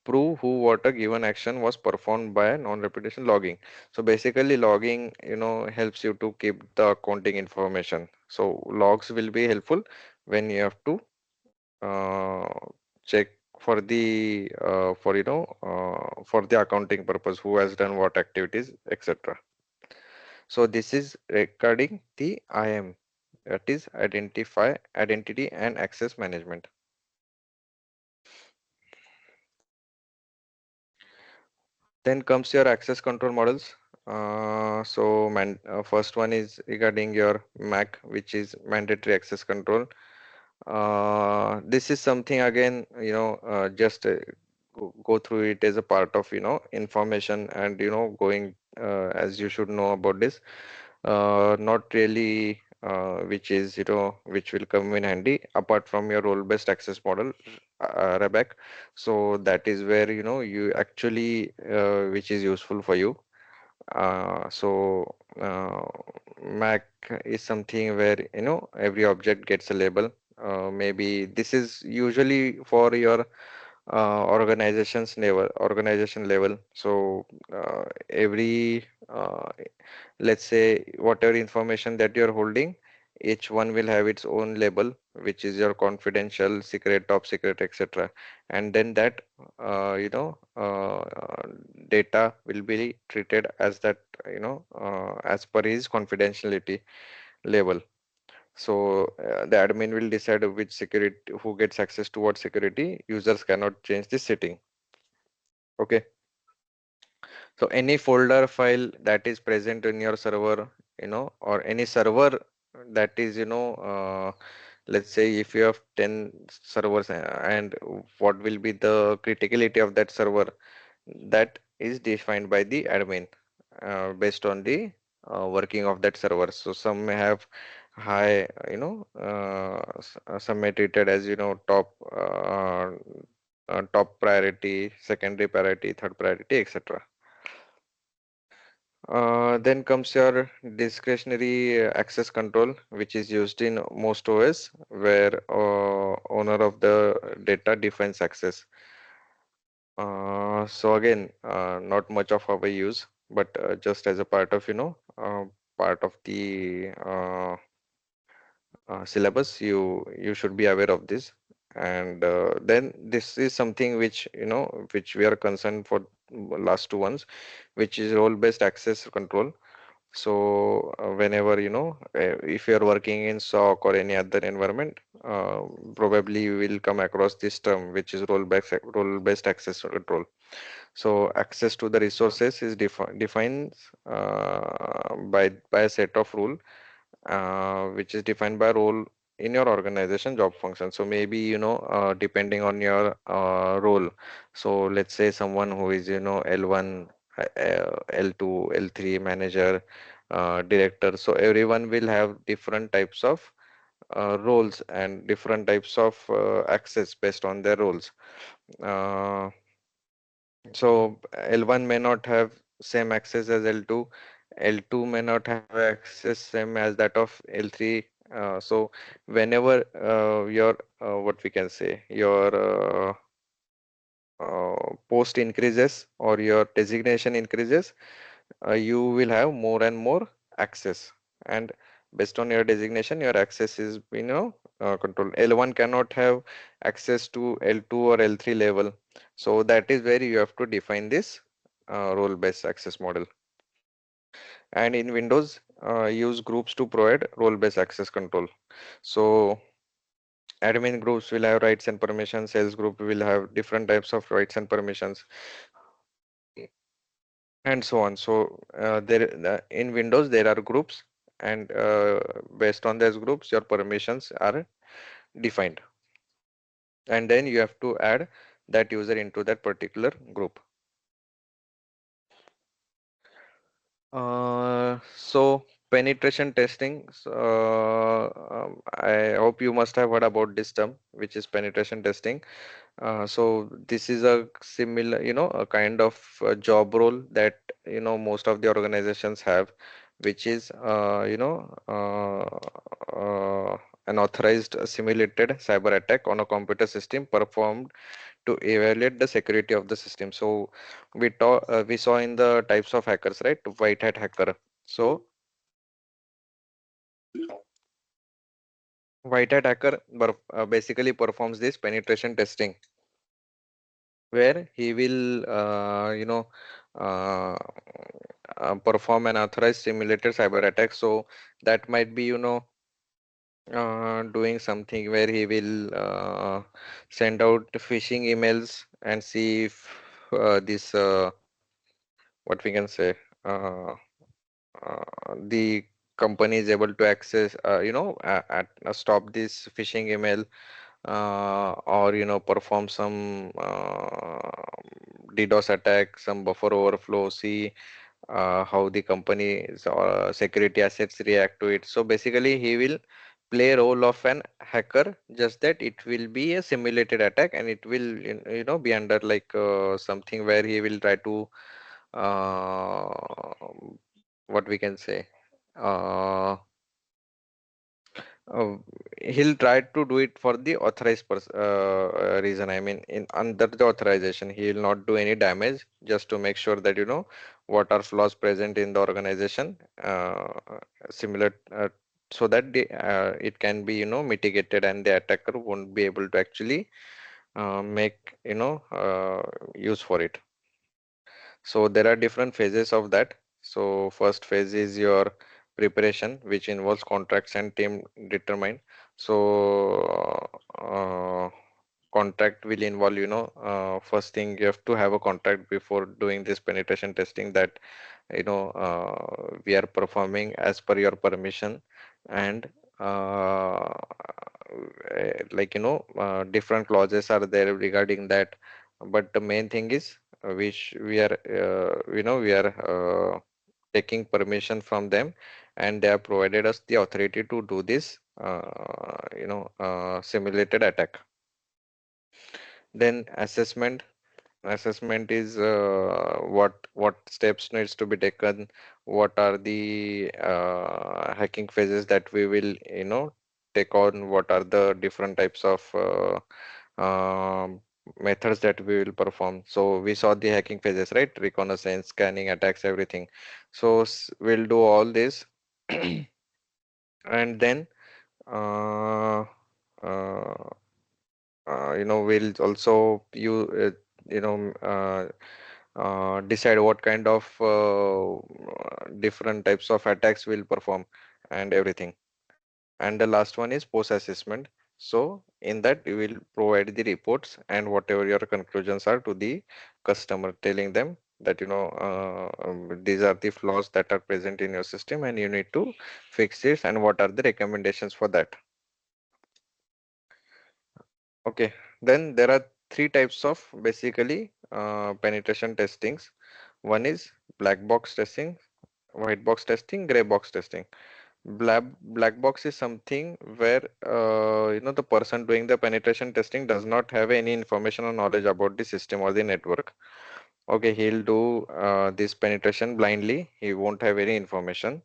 prove who what a given action was performed by non-repetition logging. So basically logging helps you to keep the accounting information. So logs will be helpful when you have to uh, check for the for the accounting purpose, who has done what activities, etc. So this is regarding the IAM, that is identity and access management. Then comes your access control models. First one is regarding your MAC, which is mandatory access control. This is something again, just go through it as a part of, information, and, going as you should know about this. Not really, which is, which will come in handy apart from your role-based access model, RABAC. So that is where, you actually, which is useful for you. So Mac is something where every object gets a label. Maybe this is usually for your organization level. So every let's say whatever information that you're holding, each one will have its own label, which is your confidential, secret, top secret, etc. And then that data will be treated as that, as per his confidentiality level. So the admin will decide which security, who gets access to what security. Users cannot change the setting. Okay. So any folder file that is present in your server, or any server that is, let's say if you have 10 servers, and what will be the criticality of that server, that is defined by the admin based on the working of that server. So some may have high, some may treated as, top priority, secondary priority, third priority, etc. Then comes your discretionary access control, which is used in most OS, where owner of the data defines access. So again, not much of our use, but just as a part of, part of the syllabus, you should be aware of this. And then this is something which, which we are concerned for last two ones, which is role-based access control. So whenever if you're working in SOC or any other environment, probably you will come across this term, which is role-based access control. So access to the resources is defined by a set of rule, which is defined by role in your organization job function. So maybe depending on your role. So let's say someone who is L1, L2, L3 manager, director. So everyone will have different types of roles and different types of access based on their roles. Uh, so L1 may not have same access as L2. L2 may not have access same as that of L3. So whenever your what we can say, your post increases or your designation increases, you will have more and more access. And based on your designation, your access is controlled. L1 cannot have access to L2 or L3 level. So that is where you have to define this role-based access model. And in Windows, use groups to provide role-based access control. So admin groups will have rights and permissions. Sales group will have different types of rights and permissions, and so on. So in Windows there are groups, and based on those groups, your permissions are defined, and then you have to add that user into that particular group. So penetration testing. I hope you must have heard about this term, which is penetration testing. So this is a similar, a kind of job role that most of the organizations have, which is an authorized simulated cyber attack on a computer system performed to evaluate the security of the system. So we saw in the types of hackers, right? White hat hacker. So white hat hacker basically performs this penetration testing, where he will uh, perform an authorized simulated cyber attack. So that might be doing something where he will send out phishing emails and see if this what we can say, uh, the company is able to access, stop this phishing email, or perform some DDoS attack, some buffer overflow, see how the company's security assets react to it. So basically, he will play role of an hacker, just that it will be a simulated attack, and it will be under like something where he will try to uh, what we can say, uh, uh, he'll try to do it for the reason. I mean, in under the authorization, he will not do any damage, just to make sure that what are flaws present in the organization, similar, so that it can be mitigated, and the attacker won't be able to actually make use for it. So there are different phases of that. So first phase is your preparation, which involves contracts and team determined. So contract will involve, first thing you have to have a contract before doing this penetration testing, that we are performing as per your permission, and different clauses are there regarding that. But the main thing is, which we are taking permission from them, and they have provided us the authority to do this simulated attack. Then assessment is what steps needs to be taken, what are the hacking phases that we will take on, what are the different types of methods that we will perform. So we saw the hacking phases, right? Reconnaissance, scanning, attacks, everything. So we'll do all this and then uh, uh, we'll also you know decide what kind of different types of attacks we'll perform and everything. And the last one is post assessment. So in that we will provide the reports and whatever your conclusions are to the customer, telling them that these are the flaws that are present in your system and you need to fix it, and what are the recommendations for that. Okay, then there are three types of basically penetration testings. One is black box testing, white box testing, gray box testing. Black box is something where the person doing the penetration testing does not have any information or knowledge about the system or the network. Okay, he'll do this penetration blindly. He won't have any information.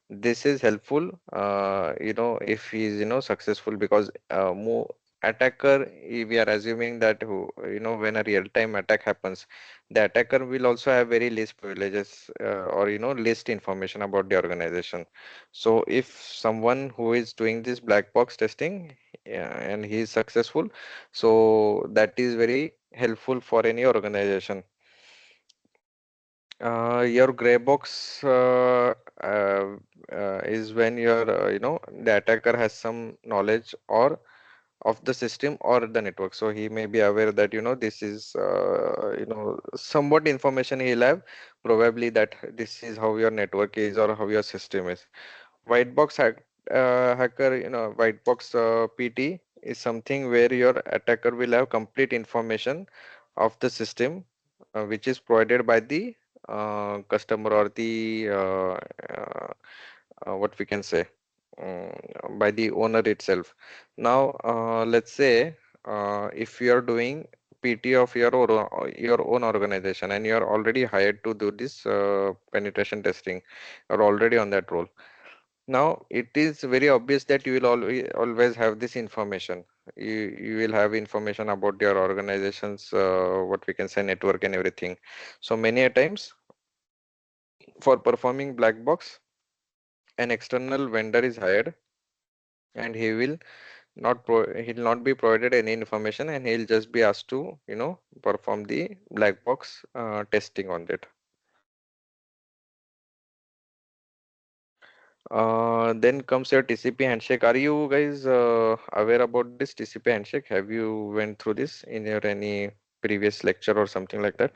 This is helpful if he's successful, because more attacker, we are assuming that who when a real time attack happens, the attacker will also have very least privileges, or least information about the organization. So if someone who is doing this black box testing, yeah, and he is successful, so that is very helpful for any organization. Your gray box is when the attacker has some knowledge or of the system or the network. So he may be aware that this is somewhat information he'll have, probably, that this is how your network is or how your system is. White box hacker, white box PT is something where your attacker will have complete information of the system, which is provided by the customer or the what we can say, by the owner itself. Now, let's say if you are doing PT of your own organization, and you are already hired to do this penetration testing, you're already on that role. Now, it is very obvious that you will always have this information. You will have information about your organization's what we can say network and everything. So many a times, for performing black box, an external vendor is hired, and he'll not be provided any information, and he'll just be asked to perform the black box testing on it. Then comes your TCP handshake. Are you guys aware about this TCP handshake? Have you went through this in your any previous lecture or something like that?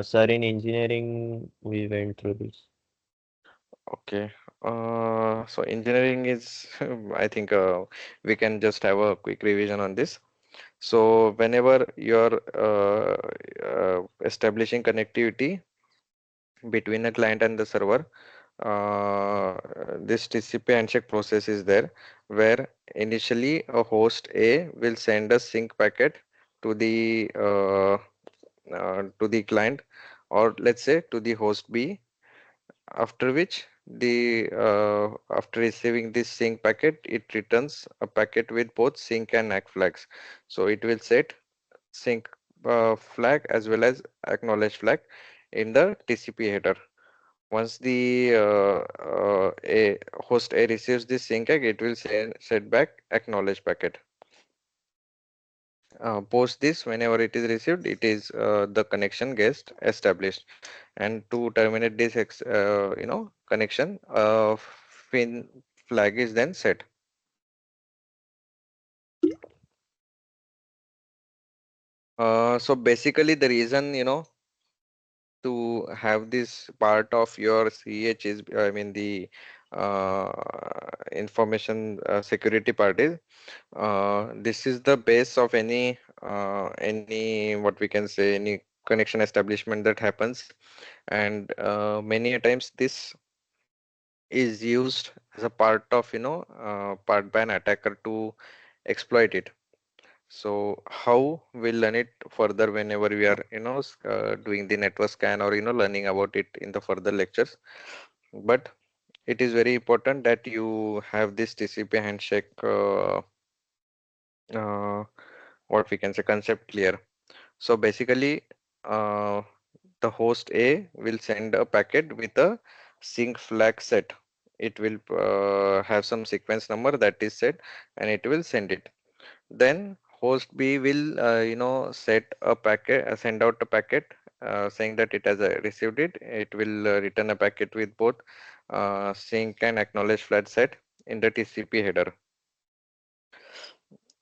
Sir, in engineering, we went through this. Okay. So engineering is, I think we can just have a quick revision on this. So whenever you're establishing connectivity between a client and the server, uh, this TCP handshake process is there, where initially a host A will send a sync packet to the to the client, or let's say to the host B, after which the after receiving this sync packet, it returns a packet with both sync and ACK flags. So it will set sync flag as well as acknowledge flag in the TCP header. Once the a host A receives this sync ACK, it will set back acknowledge packet. Post this, whenever it is received, it is the connection gets established. And to terminate this connection, fin flag is then set. So basically the reason, to have this part of your CH is, I mean, the uh, information security part is, this is the base of any what we can say, any connection establishment that happens. And many a times this is used as a part of, part by an attacker to exploit it. So how we'll learn it further whenever we are, doing the network scan, or, learning about it in the further lectures. But it is very important that you have this TCP handshake, uh, what we can say, concept clear. So basically, uh, the host A will send a packet with a sync flag set. It will have some sequence number that is set, and it will send it. Then host B will, set a packet, send out a packet saying that it has received it. It will return a packet with both sync and acknowledge flag set in the TCP header.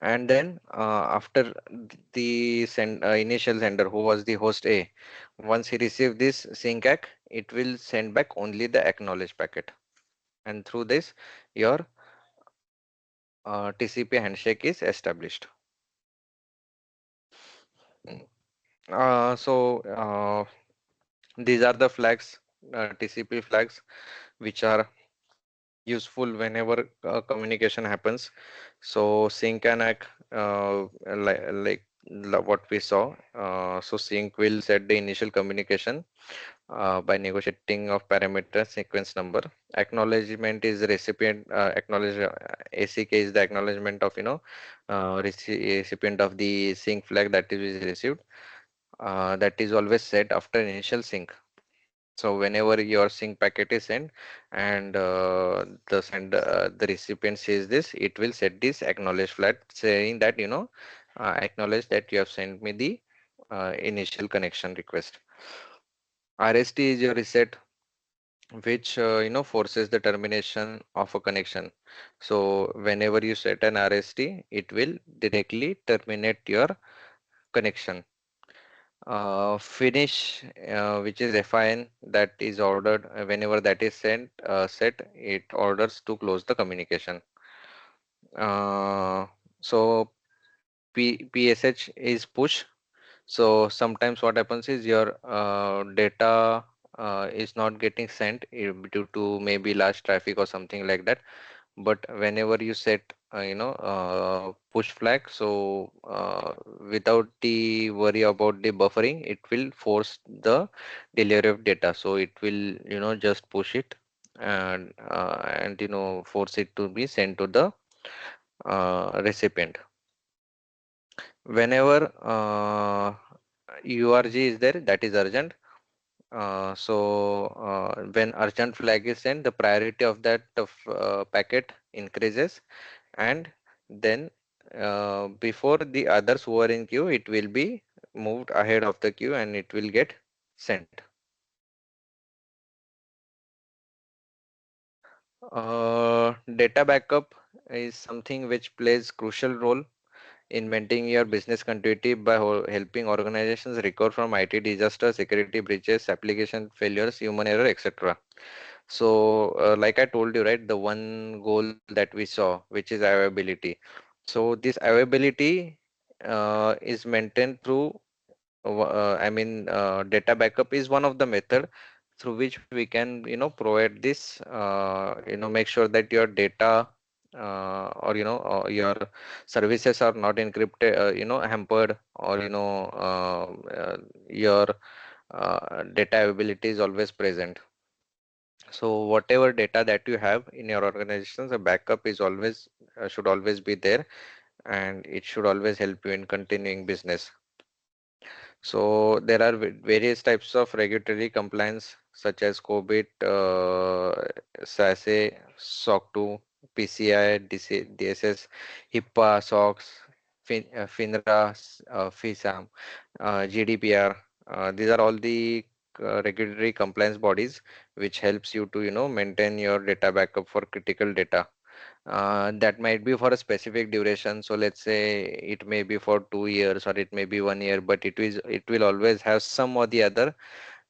And then after the initial sender, who was the host A, once he received this sync ACK, it will send back only the acknowledge packet. And through this, your TCP handshake is established. So these are the flags, TCP flags, which are useful whenever communication happens. So sync and ACK, what we saw. So sync will set the initial communication by negotiating of parameter sequence number. Acknowledgement is recipient, ACK is the acknowledgement of, recipient of the sync flag that is received. That is always set after initial sync. So whenever your sync packet is sent, and the recipient says this, it will set this acknowledge flag saying that, acknowledge that you have sent me the initial connection request. RST is your reset, which forces the termination of a connection. So whenever you set an RST, it will directly terminate your connection. Finish, which is FIN, that is ordered whenever that is set, it orders to close the communication. So PSH is push. So sometimes what happens is your data is not getting sent due to maybe large traffic or something like that. But whenever you set push flag, so without the worry about the buffering, it will force the delivery of data. So it will, just push it, and force it to be sent to the recipient. Whenever URG is there, that is urgent. When urgent flag is sent, the priority of that packet increases, and then before the others who are in queue, it will be moved ahead of the queue and it will get sent. Data backup is something which plays crucial role in maintaining your business continuity by helping organizations recover from IT disasters, security breaches, application failures, human error, etc. So, like I told you, right, the one goal that we saw, which is availability. So this availability is maintained through, data backup is one of the method through which we can, provide this, make sure that your data or, your services are not encrypted, hampered, or, your data availability is always present. So whatever data that you have in your organizations, a backup is always should always be there, and it should always help you in continuing business. So there are various types of regulatory compliance such as COBIT, SASE, SOC 2, PCI, DSS, HIPAA, SOX, FINRA, FISAM, GDPR. These are all the regulatory compliance bodies which helps you to maintain your data backup for critical data. That might be for a specific duration. So let's say it may be for 2 years or it may be 1 year, but it will always have some or the other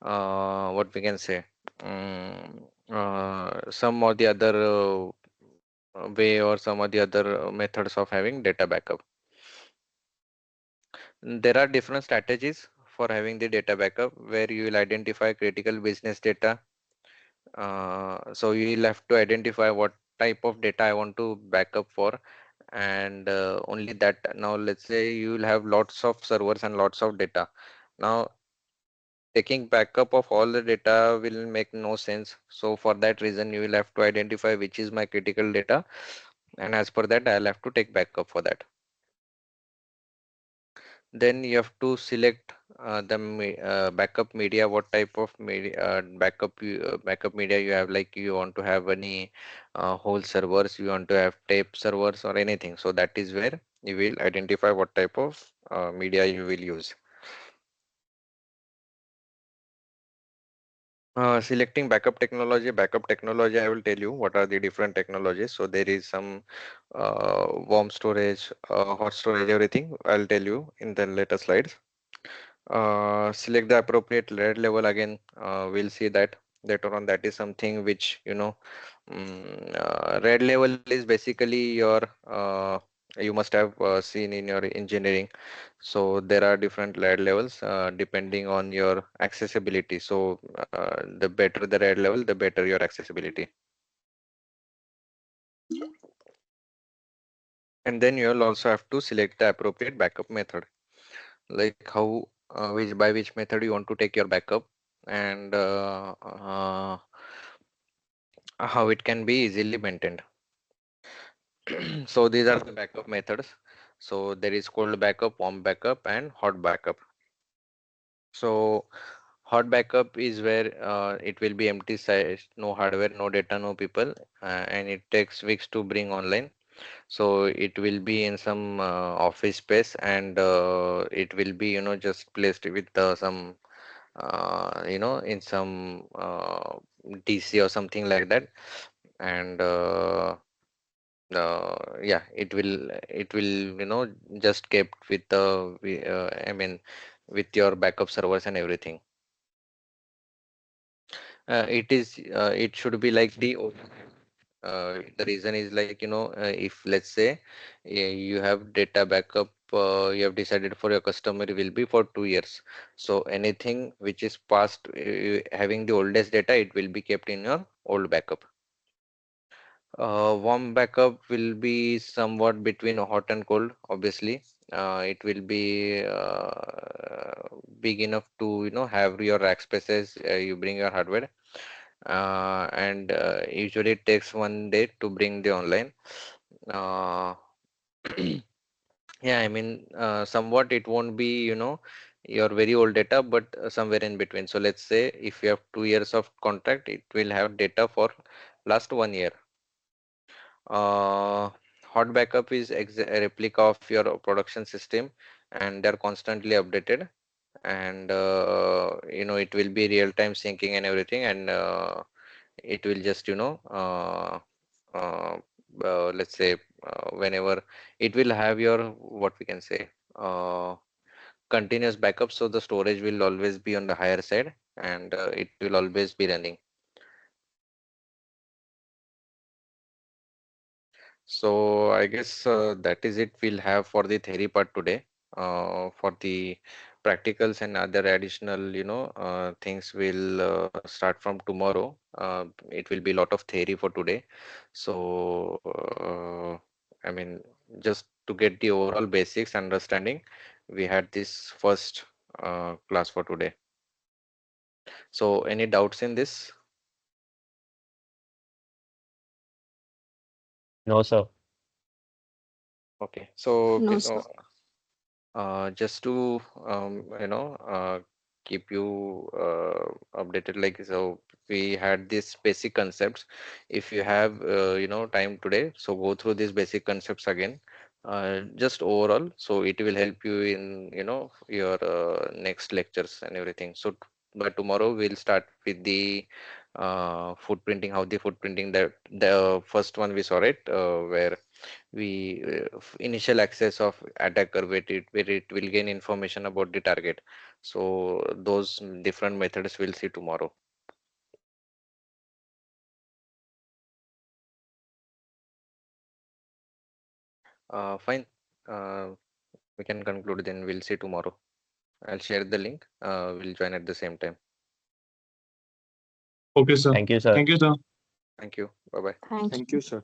what we can say some or the other way or some or the other methods of having data backup. There are different strategies for having the data backup where you will identify critical business data. So you will have to identify what type of data I want to backup for, and only that. Now let's say you will have lots of servers and lots of data. Now taking backup of all the data will make no sense. So for that reason, you will have to identify which is my critical data, and as per that, I'll have to take backup for that. Then you have to select backup media, what type of media backup media you have, like you want to have any whole servers, you want to have tape servers or anything. So that is where you will identify what type of media you will use. Selecting backup technology, I will tell you what are the different technologies. So there is some warm storage, hot storage, everything. I'll tell you in the later slides. Select the appropriate red level again. We'll see that later on. That is something which red level is basically your you must have seen in your engineering. So there are different red levels depending on your accessibility. So the better the red level, the better your accessibility. And then you'll also have to select the appropriate backup method, like how which by which method you want to take your backup, and how it can be easily maintained. So these are the backup methods. So there is cold backup, warm backup, and hot backup. So hot backup is where it will be empty size, no hardware, no data, no people, and it takes weeks to bring online. So it will be in some office space, and it will be just placed with some in some DC or something like that, and yeah, it will just kept with I mean with your backup servers and everything. It should be like the reason is like if let's say you have data backup, you have decided for your customer will be for 2 years. So anything which is past having the oldest data, it will be kept in your old backup. Warm backup will be somewhat between hot and cold, obviously. It will be big enough to have your rack spaces. You bring your hardware, and usually it takes 1 day to bring the online. Uh, yeah, I mean, somewhat it won't be your very old data, but somewhere in between. So let's say if you have 2 years of contract, it will have data for last 1 year. Uh, Hot backup is a replica of your production system, and they're constantly updated. And it will be real-time syncing and everything, and it will just uh, let's say whenever it will have your what we can say continuous backup. So the storage will always be on the higher side, and it will always be running. So I guess that is it we'll have for the theory part today. For the practicals and other additional, things will start from tomorrow. It will be a lot of theory for today. So, I mean, just to get the overall basics understanding, we had this first class for today. So any doubts in this? No, sir. Okay, so No, sir. just to keep you updated, like, so we had these basic concepts. If you have time today, so go through these basic concepts again, just overall, so it will help you in your next lectures and everything. So but tomorrow we'll start with the footprinting, how the footprinting, that the first one we saw it, where we initial access of attacker, where it will gain information about the target. So those different methods we'll see tomorrow. Fine. We can conclude then. We'll see tomorrow. I'll share the link. We'll join at the same time. Okay, sir. Thank you, sir. Thank you, sir. Thank you. Bye bye. Thank Thank you. you, sir.